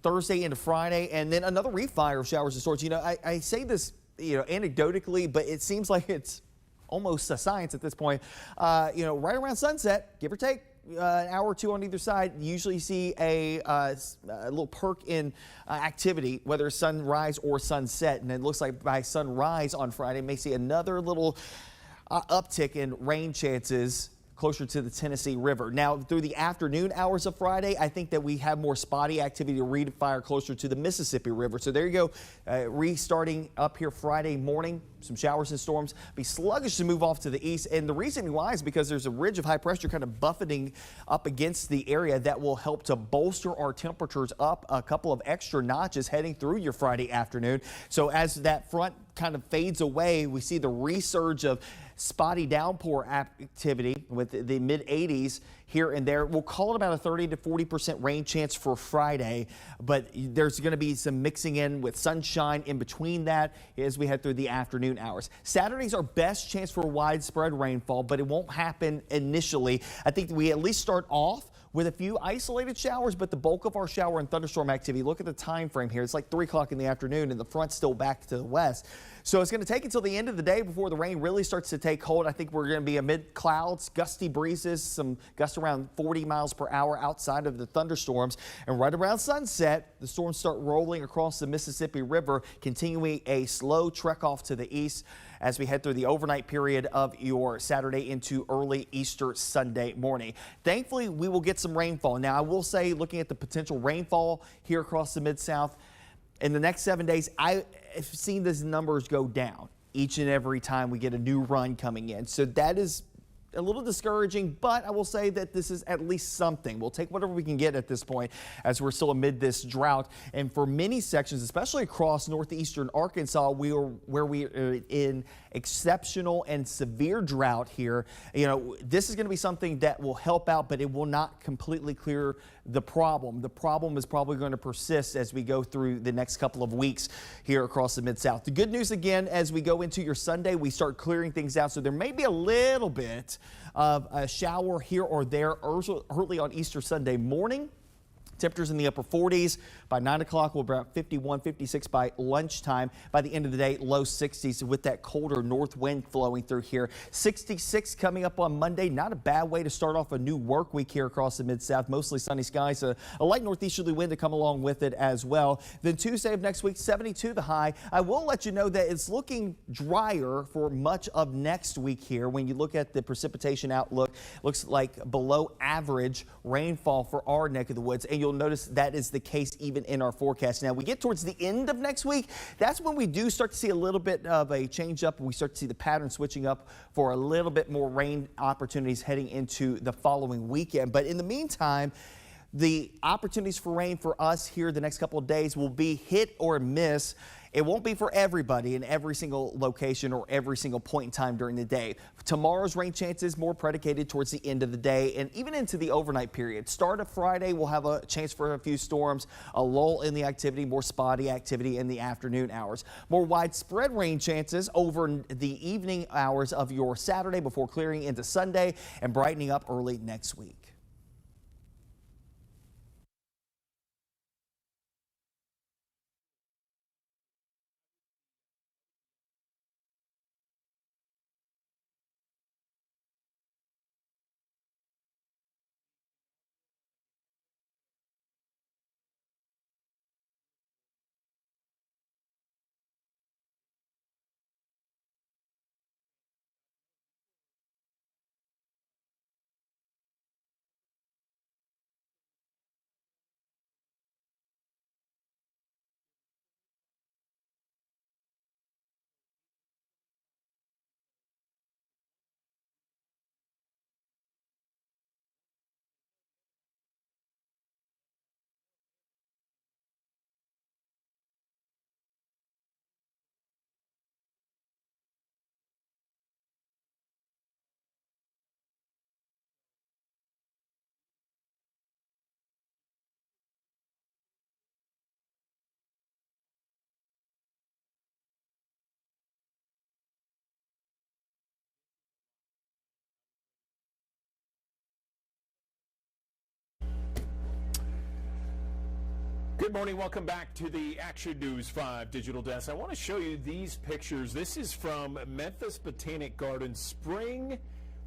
Thursday into Friday, and then another refire of showers and storms. I say this, anecdotally, but it seems like it's almost a science at this point. Right around sunset, give or take, an hour or two on either side, you usually see a little perk in activity, whether sunrise or sunset. And it looks like by sunrise on Friday, may see another little uptick in rain chances closer to the Tennessee River. Now, through the afternoon hours of Friday, I think that we have more spotty activity to refire closer to the Mississippi River. So there you go, restarting up here Friday morning. Some showers and storms. Be sluggish to move off to the east. And the reason why is because there's a ridge of high pressure kind of buffeting up against the area that will help to bolster our temperatures up a couple of extra notches heading through your Friday afternoon. So as that front kind of fades away, we see the resurge of spotty downpour activity with the mid 80s here and there. We'll call it about a 30 to 40% rain chance for Friday, but there's going to be some mixing in with sunshine in between that as we head through the afternoon hours. Saturday's our best chance for widespread rainfall, but it won't happen initially. I think we at least start off with a few isolated showers, but the bulk of our shower and thunderstorm activity, look at the time frame here. It's like 3 o'clock in the afternoon and the front's still back to the west. So it's going to take until the end of the day before the rain really starts to take hold. I think we're going to be amid clouds, gusty breezes, some gusts around 40 miles per hour outside of the thunderstorms. And right around sunset, the storms start rolling across the Mississippi River, continuing a slow trek off to the east as we head through the overnight period of your Saturday into early Easter Sunday morning. Thankfully, we will get some rainfall. Now, I will say, looking at the potential rainfall here across the Mid-South, in the next 7 days, I have seen these numbers go down each and every time we get a new run coming in. So that is a little discouraging, but I will say that this is at least something. We'll take whatever we can get at this point as we're still amid this drought. And for many sections, especially across northeastern Arkansas, we are in exceptional and severe drought here. You know, this is going to be something that will help out, but it will not completely clear the problem. The problem is probably going to persist as we go through the next couple of weeks here across the Mid-South. The good news again, as we go into your Sunday, we start clearing things out. So there may be a little bit of a shower here or there early on Easter Sunday morning. Temperatures in the upper 40s. By 9 o'clock, we'll be about 51, 56 by lunchtime. By the end of the day, low 60s with that colder north wind flowing through here. 66 coming up on Monday. Not a bad way to start off a new work week here across the Mid-South. Mostly sunny skies. A light northeasterly wind to come along with it as well. Then Tuesday of next week, 72 the high. I will let you know that it's looking drier for much of next week here. When you look at the precipitation outlook, looks like below average rainfall for our neck of the woods. And you'll notice that is the case even in our forecast. Now we get towards the end of next week, that's when we do start to see a little bit of a change up. We start to see the pattern switching up for a little bit more rain opportunities heading into the following weekend. But in the meantime, the opportunities for rain for us here the next couple of days will be hit or miss. It won't be for everybody in every single location or every single point in time during the day. Tomorrow's rain chances more predicated towards the end of the day and even into the overnight period. Start of Friday, we'll have a chance for a few storms, a lull in the activity, more spotty activity in the afternoon hours. More widespread rain chances over the evening hours of your Saturday before clearing into Sunday and brightening up early next week. Good morning. Welcome back to the Action News 5 Digital Desk. I want to show you these pictures. This is from Memphis Botanic Gardens spring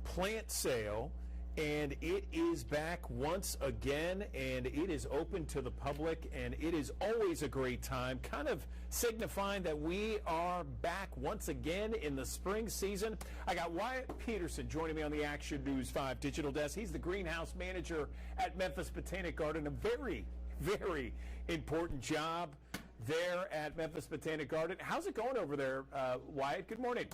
plant sale, and it is back once again, and it is open to the public, and it is always a great time, kind of signifying that we are back once again in the spring season. I got Wyatt Peterson joining me on the Action News 5 Digital Desk. He's the greenhouse manager at Memphis Botanic Garden, a very important job there at Memphis Botanic Garden. How's it going over there, Wyatt? Good morning.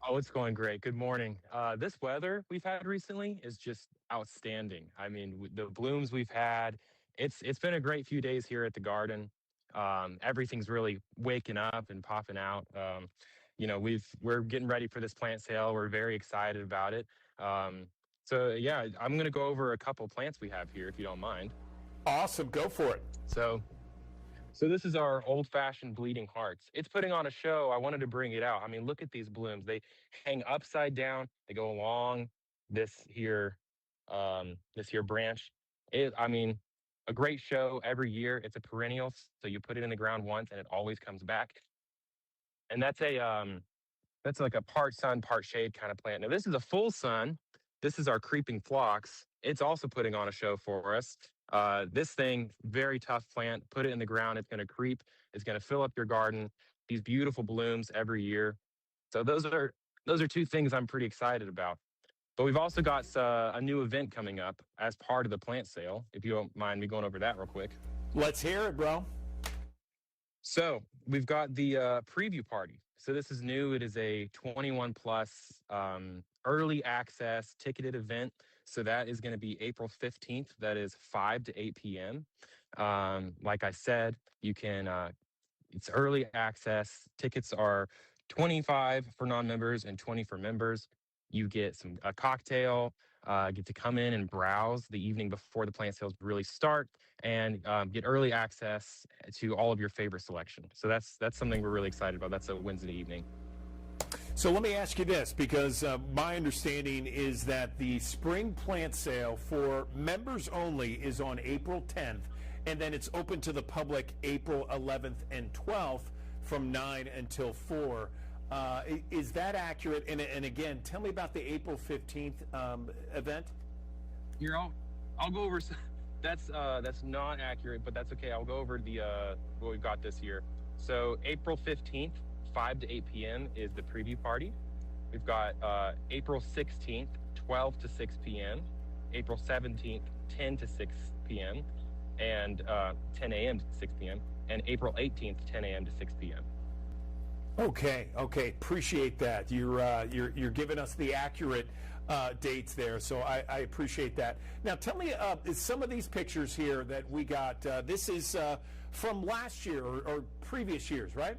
Oh, it's going great. Good morning. This weather we've had recently is just outstanding. I mean, the blooms we've had, it's been a great few days here at the garden. Everything's really waking up and popping out. You know, we're getting ready for this plant sale. We're very excited about it. So yeah, I'm going to go over a couple plants we have here, if you don't mind. Awesome. Go for it. So this is our old-fashioned bleeding hearts. It's putting on a show. I wanted to bring it out. I mean, look at these blooms. They hang upside down. They go along this here branch. I mean, a great show every year. It's a perennial, so you put it in the ground once and it always comes back. and that's like a part sun, part shade kind of plant. Now this is a full sun. This is our creeping phlox. It's also putting on a show for us. This thing, very tough plant. Put it in the ground, it's going to creep. It's going to fill up your garden. These beautiful blooms every year. So those are two things I'm pretty excited about. But we've also got a new event coming up as part of the plant sale. If you don't mind me going over that real quick. Let's hear it, bro. So we've got the preview party. So this is new. It is a 21 plus early access ticketed event. So that is going to be April 15th. That is 5 to 8 p.m. Like I said, you can, it's early access. Tickets are $25 for non-members and $20 for members. You get a cocktail, get to come in and browse the evening before the plant sales really start, and get early access to all of your favorite selection. So that's something we're really excited about. That's a Wednesday evening. So let me ask you this, because my understanding is that the spring plant sale for members only is on April 10th, and then it's open to the public April 11th and 12th from 9 until 4. Is that accurate? And again, tell me about the April 15th event. Here, I'll go over. That's not accurate, but that's okay. I'll go over the what we've got this year. So April 15th, 5 to 8 p.m. is the preview party. We've got April 16th, 12 to 6 p.m. April 17th, 10 to 6 p.m. and 10 a.m. to 6 p.m. and April 18th, 10 a.m. to 6 p.m. Okay, appreciate that. You're giving us the accurate dates there, so I appreciate that. Now, tell me some of these pictures here that we got. This is from last year or previous years, right?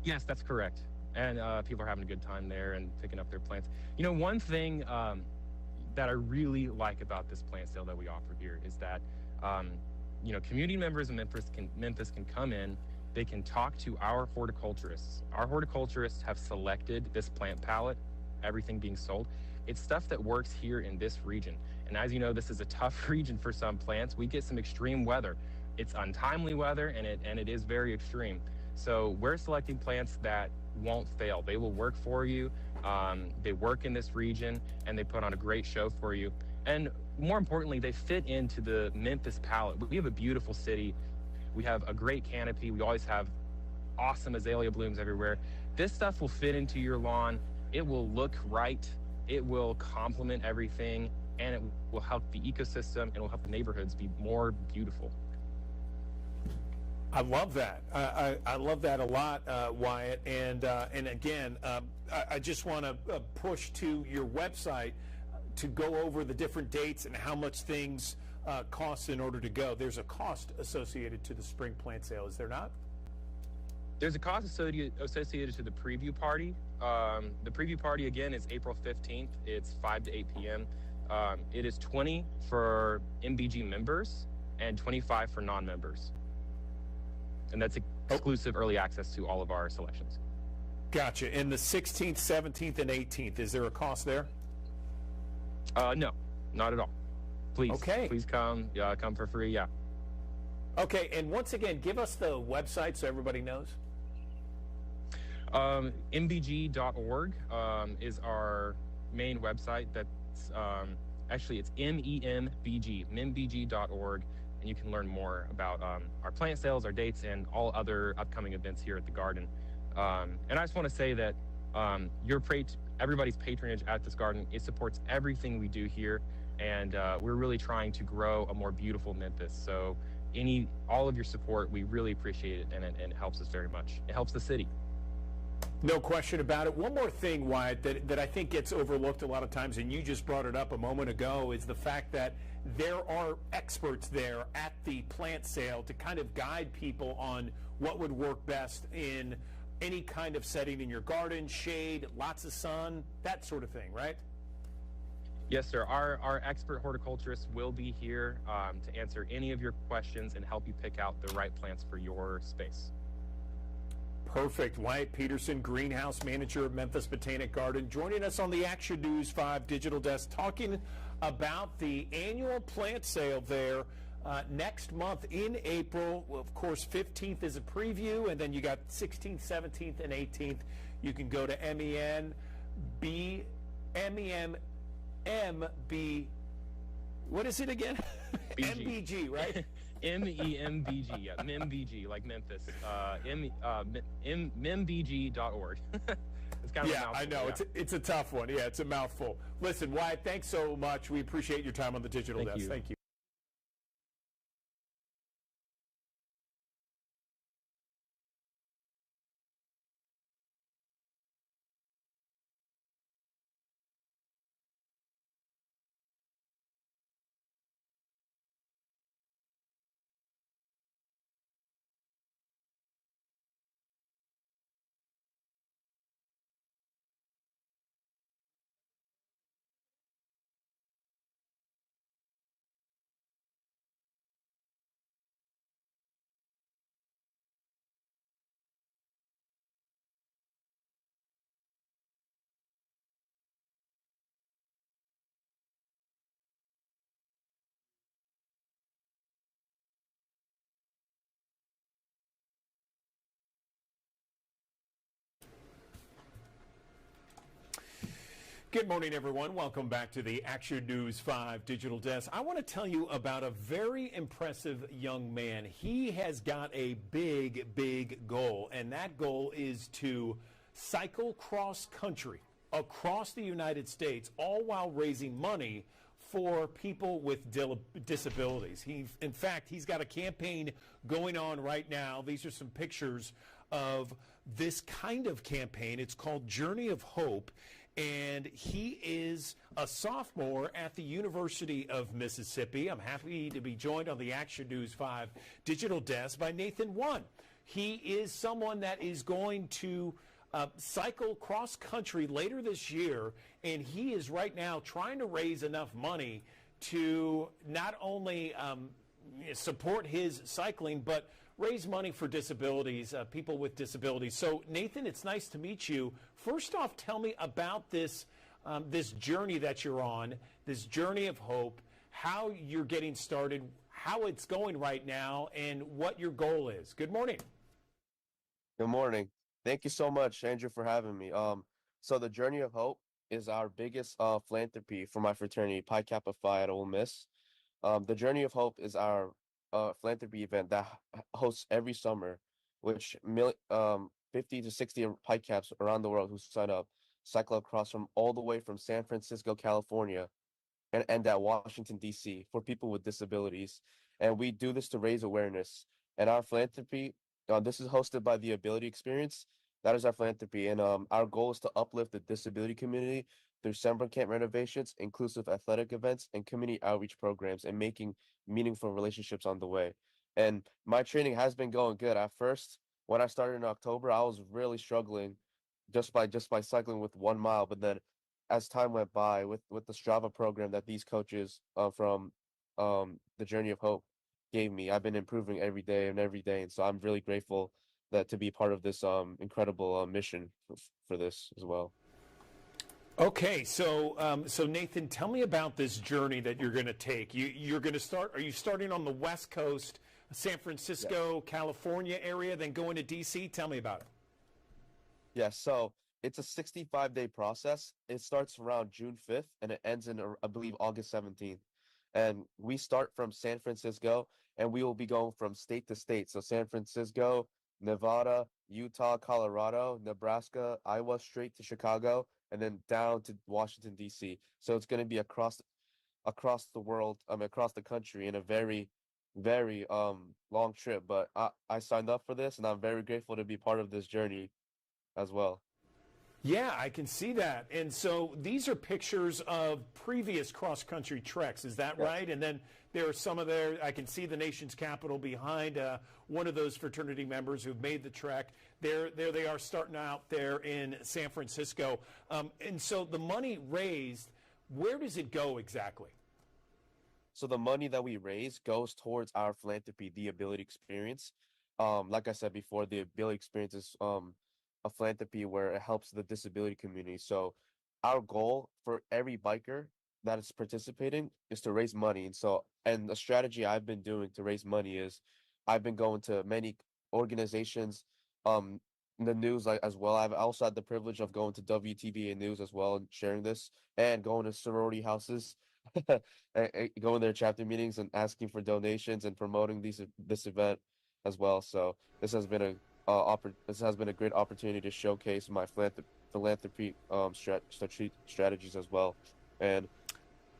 Yes, that's correct. And people are having a good time there and picking up their plants. You know, one thing that I really like about this plant sale that we offer here is that you know, community members in Memphis can come in. They can talk to our horticulturists. Our horticulturists have selected this plant palette, everything being sold. It's stuff that works here in this region. And as you know, this is a tough region for some plants. We get some extreme weather. It's untimely weather, and it is very extreme. So we're selecting plants that won't fail. They will work for you. They work in this region, and they put on a great show for you. And more importantly, they fit into the Memphis palette. We have a beautiful city. We have a great canopy. We always have awesome azalea blooms everywhere. This stuff will fit into your lawn. It will look right. It will complement everything, and it will help the ecosystem, and it will help the neighborhoods be more beautiful. I love that. I love that a lot, Wyatt. And again, I just want to push to your website to go over the different dates and how much things cost in order to go. There's a cost associated to the spring plant sale, is there not? There's a cost associated to the preview party. The preview party, again, is April 15th. It's 5 to 8 p.m. It is $20 for MBG members and $25 for non-members. And that's exclusive early access to all of our selections. Gotcha. And the 16th, 17th, and 18th, is there a cost there? No, not at all. Please, okay. Please come. Come for free. Yeah. Okay, and once again, give us the website so everybody knows. mbg.org is our main website. That's actually it's membg.org, and you can learn more about our plant sales, our dates, and all other upcoming events here at the garden. And I just want to say that everybody's patronage at this garden, it supports everything we do here. And we're really trying to grow a more beautiful Memphis. So all of your support, we really appreciate it, and it helps us very much. It helps the city. No question about it. One more thing, Wyatt, that I think gets overlooked a lot of times, and you just brought it up a moment ago, is the fact that there are experts there at the plant sale to kind of guide people on what would work best in any kind of setting in your garden, shade, lots of sun, that sort of thing, right? Yes, sir. Our expert horticulturists will be here to answer any of your questions and help you pick out the right plants for your space. Perfect. Wyatt Peterson, greenhouse manager of Memphis Botanic Garden, joining us on the Action News 5 digital desk, talking about the annual plant sale there next month in April. Well, of course, 15th is a preview, and then you got 16th, 17th, and 18th. You can go to MEMB. What is it again? MBG, right? MEMBG, yeah, MEMBG, like Memphis. MEMBG.org. It's kind of a mouthful. I know. Yeah. It's a tough one. Yeah, it's a mouthful. Listen, Wyatt, thanks so much. We appreciate your time on the Digital Thank Desk. you. Thank you. Good morning, everyone. Welcome back to the Action News 5 Digital Desk. I want to tell you about a very impressive young man. He has got a big goal, and that goal is to cycle cross country across the United States, all while raising money for people with disabilities. In fact, he's got a campaign going on right now. These are some pictures of this kind of campaign. It's called Journey of Hope, and he is a sophomore at the University of Mississippi. I'm happy to be joined on the Action News 5 Digital Desk by Nathan One. He is someone that is going to cycle cross country later this year, and he is right now trying to raise enough money to not only support his cycling, but raise money for disabilities, people with disabilities. So, Nathan, it's nice to meet you. First off, tell me about this this journey that you're on, this journey of hope, how you're getting started, how it's going right now, and what your goal is. Good morning. Good morning. Thank you so much, Andrew, for having me. So the Journey of Hope is our biggest philanthropy for my fraternity, Pi Kappa Phi at Ole Miss. The Journey of Hope is our philanthropy event that hosts every summer, which 50 to 60 Pi Caps around the world who sign up cycle across from all the way from San Francisco, California, and end at Washington, D.C. for people with disabilities. And we do this to raise awareness. And our philanthropy, this is hosted by the Ability Experience. That is our philanthropy. And our goal is to uplift the disability community through summer camp renovations, inclusive athletic events, and community outreach programs, and making meaningful relationships on the way. And my training has been going good. At first, when I started in October, I was really struggling just by cycling with 1 mile. But then as time went by, with the Strava program that these coaches from the Journey of Hope gave me, I've been improving every day. And so I'm really grateful that to be part of this incredible mission for this as well. Okay, so so Nathan, tell me about this journey that you're going to take. You're going to start. Are you starting on the West Coast, San Francisco, California area, then going to DC? Tell me about it. Yeah, so it's a 65-day process. It starts around June 5th and it ends in, I believe, August 17th. And we start from San Francisco, and we will be going from state to state. So San Francisco, Nevada, Utah, Colorado, Nebraska, Iowa, straight to Chicago, and then down to Washington, D.C. So it's going to be across the world, across the country in a very, very long trip. But I signed up for this, and I'm very grateful to be part of this journey as well. Yeah, I can see that. And so these are pictures of previous cross-country treks. Is that right? And then there are some of there. I can see the nation's capital behind one of those fraternity members who've made the trek. There they are starting out there in San Francisco. And so the money raised, where does it go exactly? So the money that we raise goes towards our philanthropy, the Ability Experience. Like I said before, the Ability Experience is a philanthropy where it helps the disability community. So our goal for every biker that is participating is to raise money. And the strategy I've been doing to raise money is I've been going to many organizations, in the news like as well. I've also had the privilege of going to WTBA News as well and sharing this, and going to sorority houses, going to their chapter meetings and asking for donations and promoting this event as well. So this has been a great opportunity to showcase my philanthropy strategies as well. And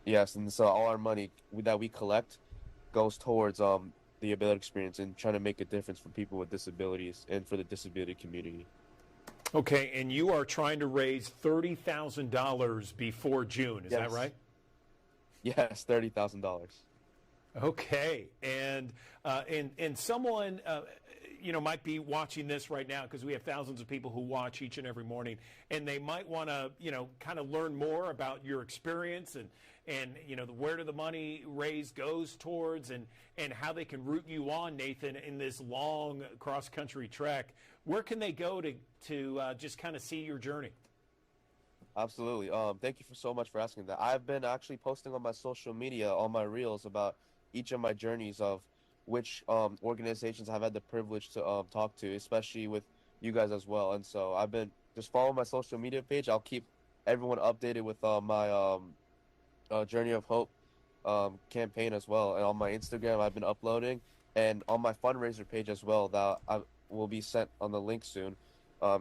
yes, and so all our money that we collect goes towards the ability experience and trying to make a difference for people with disabilities and for the disability community. Okay, and you are trying to raise $30,000 before June, is that right? Yes, $30,000. Okay, and someone might be watching this right now, because we have thousands of people who watch each and every morning, and they might want to kind of learn more about your experience and where the money raised goes towards, and how they can root you on, Nathan, in this long cross country trek. Where can they go to just kind of see your journey? Absolutely. Thank you so much for asking that. I've been actually posting on my social media, on my reels, about each of my journeys of which organizations I've had the privilege to talk to, especially with you guys as well. And so I've been just following my social media page. I'll keep everyone updated with my Journey of Hope campaign as well. And on my Instagram, I've been uploading, and on my fundraiser page as well, that I will be sent on the link soon.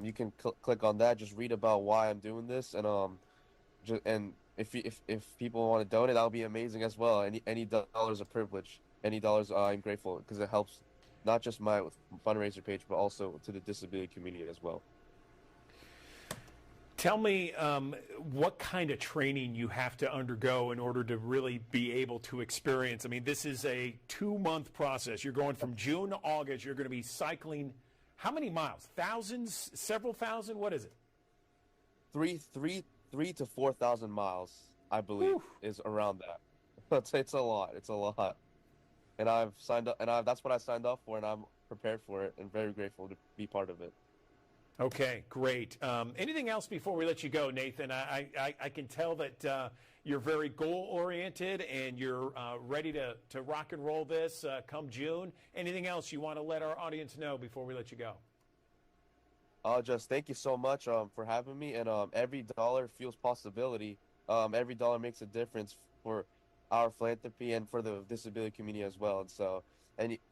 You can click on that, just read about why I'm doing this, and if people want to donate, that'll be amazing as well. Any dollars a privilege. Any dollars, I'm grateful, because it helps not just my fundraiser page, but also to the disability community as well. Tell me what kind of training you have to undergo in order to really be able to experience. I mean, this is a 2-month process. You're going from June to August. You're going to be cycling how many miles? Thousands? Several thousand? What is it? 3 to 4,000 miles, I believe, is around that. It's a lot. It's a lot. And I've signed up, and that's what I signed up for, and I'm prepared for it and very grateful to be part of it. Okay, great. Anything else before we let you go, Nathan? I can tell that you're very goal-oriented and you're ready to rock and roll this come June. Anything else you want to let our audience know before we let you go? Just thank you so much for having me. And every dollar fuels possibility. Every dollar makes a difference for our philanthropy and for the disability community as well. And so,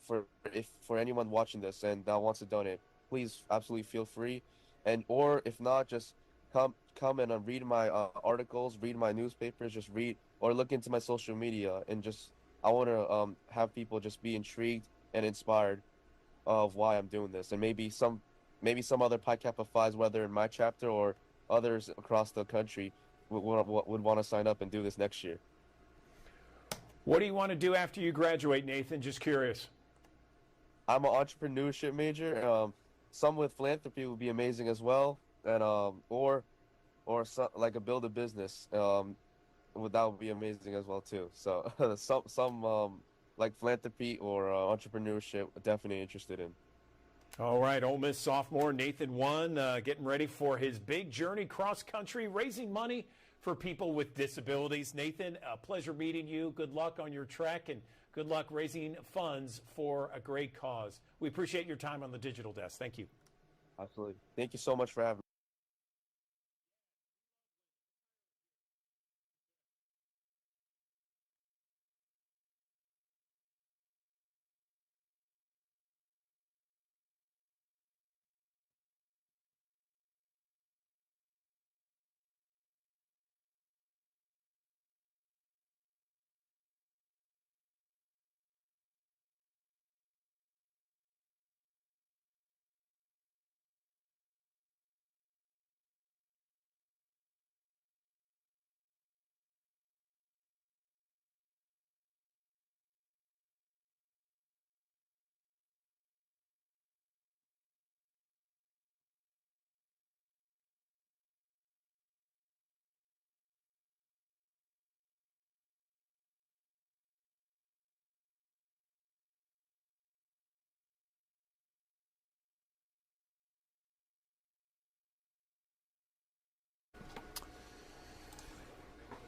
for anyone watching this and that wants to donate, please absolutely feel free. Or if not, just come and read my articles, read my newspapers, just read or look into my social media, and I want to have people just be intrigued and inspired of why I'm doing this, and maybe some other Pi Kappa Phi's, whether in my chapter or others across the country, would want to sign up and do this next year. What do you want to do after you graduate, Nathan? Just curious. I'm an entrepreneurship major. Some with philanthropy would be amazing as well, and or like build a business. That would be amazing as well too. So some like philanthropy or entrepreneurship, definitely interested in. All right, Ole Miss sophomore Nathan One getting ready for his big journey cross country, raising money for people with disabilities. Nathan, a pleasure meeting you. Good luck on your trek, and good luck raising funds for a great cause. We appreciate your time on the Digital Desk. Thank you. Absolutely. Thank you so much for having me.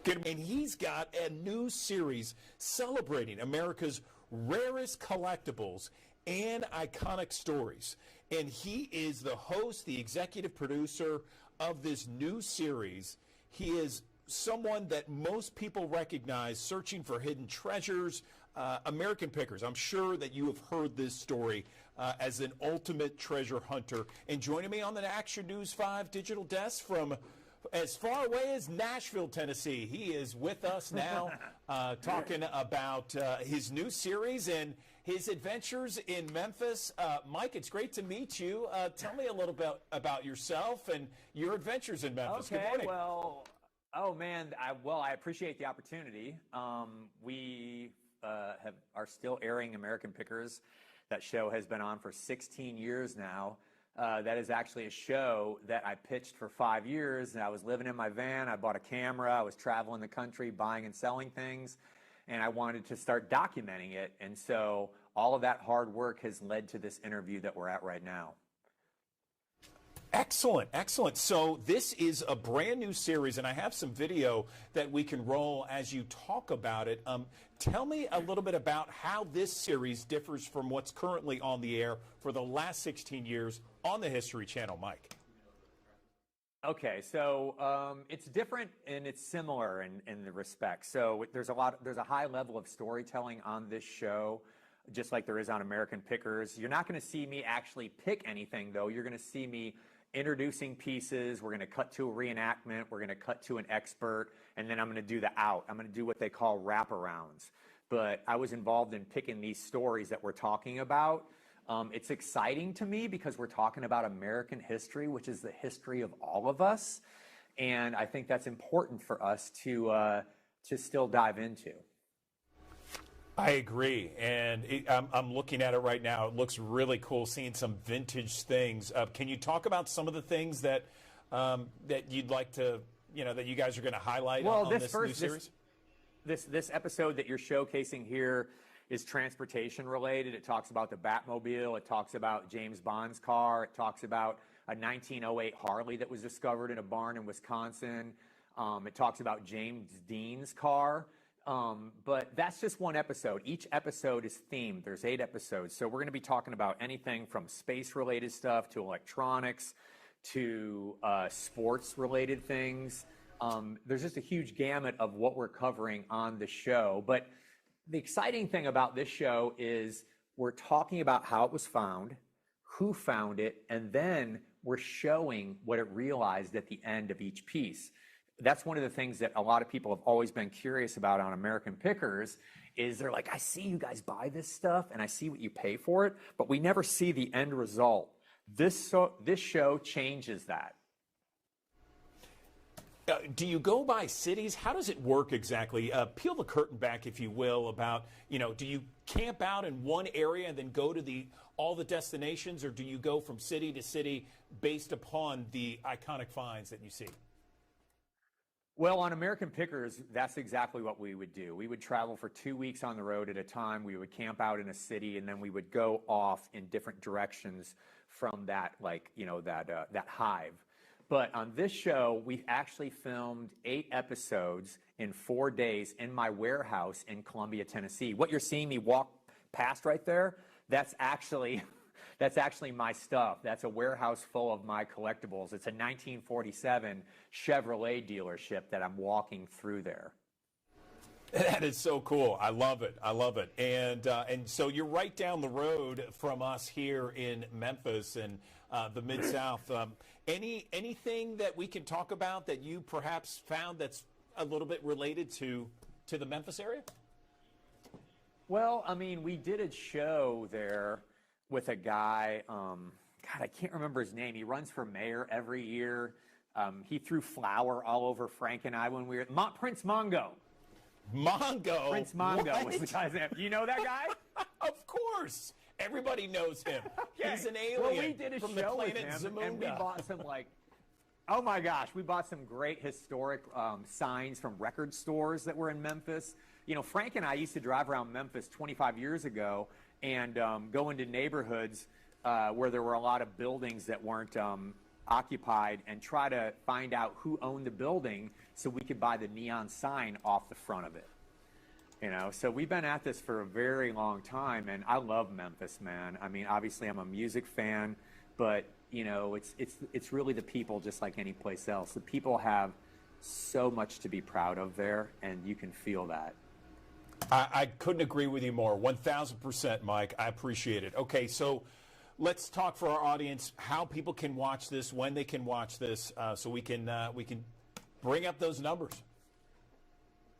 And he's got a new series celebrating America's rarest collectibles and iconic stories. And he is the host, the executive producer of this new series. He is someone that most people recognize searching for hidden treasures, American Pickers. I'm sure that you have heard this story as an ultimate treasure hunter. And joining me on the Action News 5 digital desk from as far away as Nashville, Tennessee, he is with us now talking about his new series and his adventures in Memphis. Mike, it's great to meet you. Tell me a little bit about yourself and your adventures in Memphis. Good morning. Well, oh man, I appreciate the opportunity. We are still airing American Pickers. That show has been on for 16 years now. That is actually a show that I pitched for 5 years, and I was living in my van. I bought a camera. I was traveling the country buying and selling things, and I wanted to start documenting it. And so all of that hard work has led to this interview that we're at right now. Excellent, excellent. So this is a brand new series, and I have some video that we can roll as you talk about it. Tell me a little bit about how this series differs from what's currently on the air for the last 16 years on the History Channel, Mike. Okay, so it's different and it's similar in the respect. So there's a high level of storytelling on this show, just like there is on American Pickers. You're not going to see me actually pick anything, though. You're going to see me introducing pieces. We're going to cut to a reenactment. We're going to cut to an expert, and then I'm going to do the out. I'm going to do what they call wraparounds. But I was involved in picking these stories that we're talking about. It's exciting to me because we're talking about American history, which is the history of all of us, and I think that's important for us to still dive into. I agree, and I'm looking at it right now. It looks really cool, seeing some vintage things. Can you talk about some of the things that that you'd like to, that you guys are going to highlight on this new series? This episode that you're showcasing here is transportation related. It talks about the Batmobile. It talks about James Bond's car. It talks about a 1908 Harley that was discovered in a barn in Wisconsin. It talks about James Dean's car. But that's just one episode. Each episode is themed. There's 8 episodes. So we're going to be talking about anything from space-related stuff to electronics to sports-related things. There's just a huge gamut of what we're covering on the show. But the exciting thing about this show is we're talking about how it was found, who found it, and then we're showing what it realized at the end of each piece. That's one of the things that a lot of people have always been curious about on American Pickers is they're like, I see you guys buy this stuff and I see what you pay for it, but we never see the end result. This show changes that. Do you go by cities? How does it work exactly? Peel the curtain back, if you will, about, do you camp out in one area and then go to all the destinations, or do you go from city to city based upon the iconic finds that you see? Well, on American Pickers, that's exactly what we would do. We would travel for 2 weeks on the road at a time. We would camp out in a city, and then we would go off in different directions from that, that hive. But on this show, we actually filmed 8 episodes in 4 days in my warehouse in Columbia, Tennessee. What you're seeing me walk past right there, that's actually my stuff. That's a warehouse full of my collectibles. It's a 1947 Chevrolet dealership that I'm walking through there. That is so cool. I love it. I love it. And so you're right down the road from us here in Memphis and the Mid-South. Anything that we can talk about that you perhaps found that's a little bit related to the Memphis area? Well, I mean, we did a show there with a guy, I can't remember his name. He runs for mayor every year. He threw flour all over Frank and I when we were Prince Mongo. Mongo? Prince Mongo What? was the guy's name. You know that guy? Of course. Everybody knows him. Okay. He's an alien well, we did a from show the with planet him, Zamunda. and we bought some oh my gosh, we bought some great historic signs from record stores that were in Memphis. Frank and I used to drive around Memphis 25 years ago and go into neighborhoods where there were a lot of buildings that weren't occupied and try to find out who owned the building so we could buy the neon sign off the front of it. You know, so we've been at this for a very long time, and I love Memphis, man. I mean, obviously I'm a music fan, but you know, it's really the people, just like any place else. The people have so much to be proud of there, and you can feel that. I couldn't agree with you more. 1,000%, Mike. I appreciate it. Okay, so let's talk for our audience how people can watch this, when they can watch this, so we can bring up those numbers.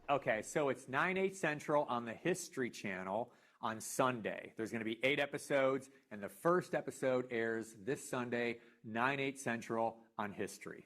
Okay, so it's 9/8 Central on the History Channel on Sunday. There's going to be 8 episodes, and the first episode airs this Sunday, 9/8 Central on History.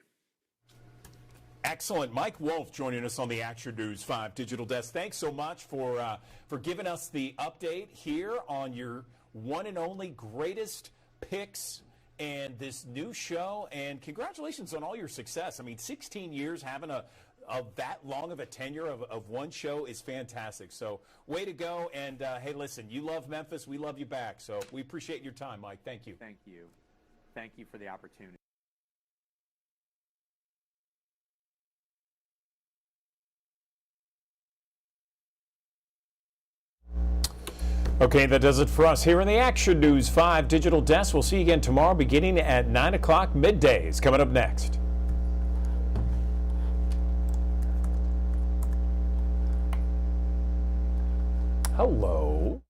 Excellent. Mike Wolf joining us on the Action News 5 Digital Desk. Thanks so much for giving us the update here on your one and only greatest picks and this new show. And congratulations on all your success. I mean, 16 years having that long of a tenure of one show is fantastic. So way to go. And hey, listen, you love Memphis. We love you back. So we appreciate your time, Mike. Thank you. Thank you. Thank you for the opportunity. Okay, that does it for us here in the Action News 5 Digital Desk. We'll see you again tomorrow beginning at 9 o'clock. Midday is coming up next. Hello.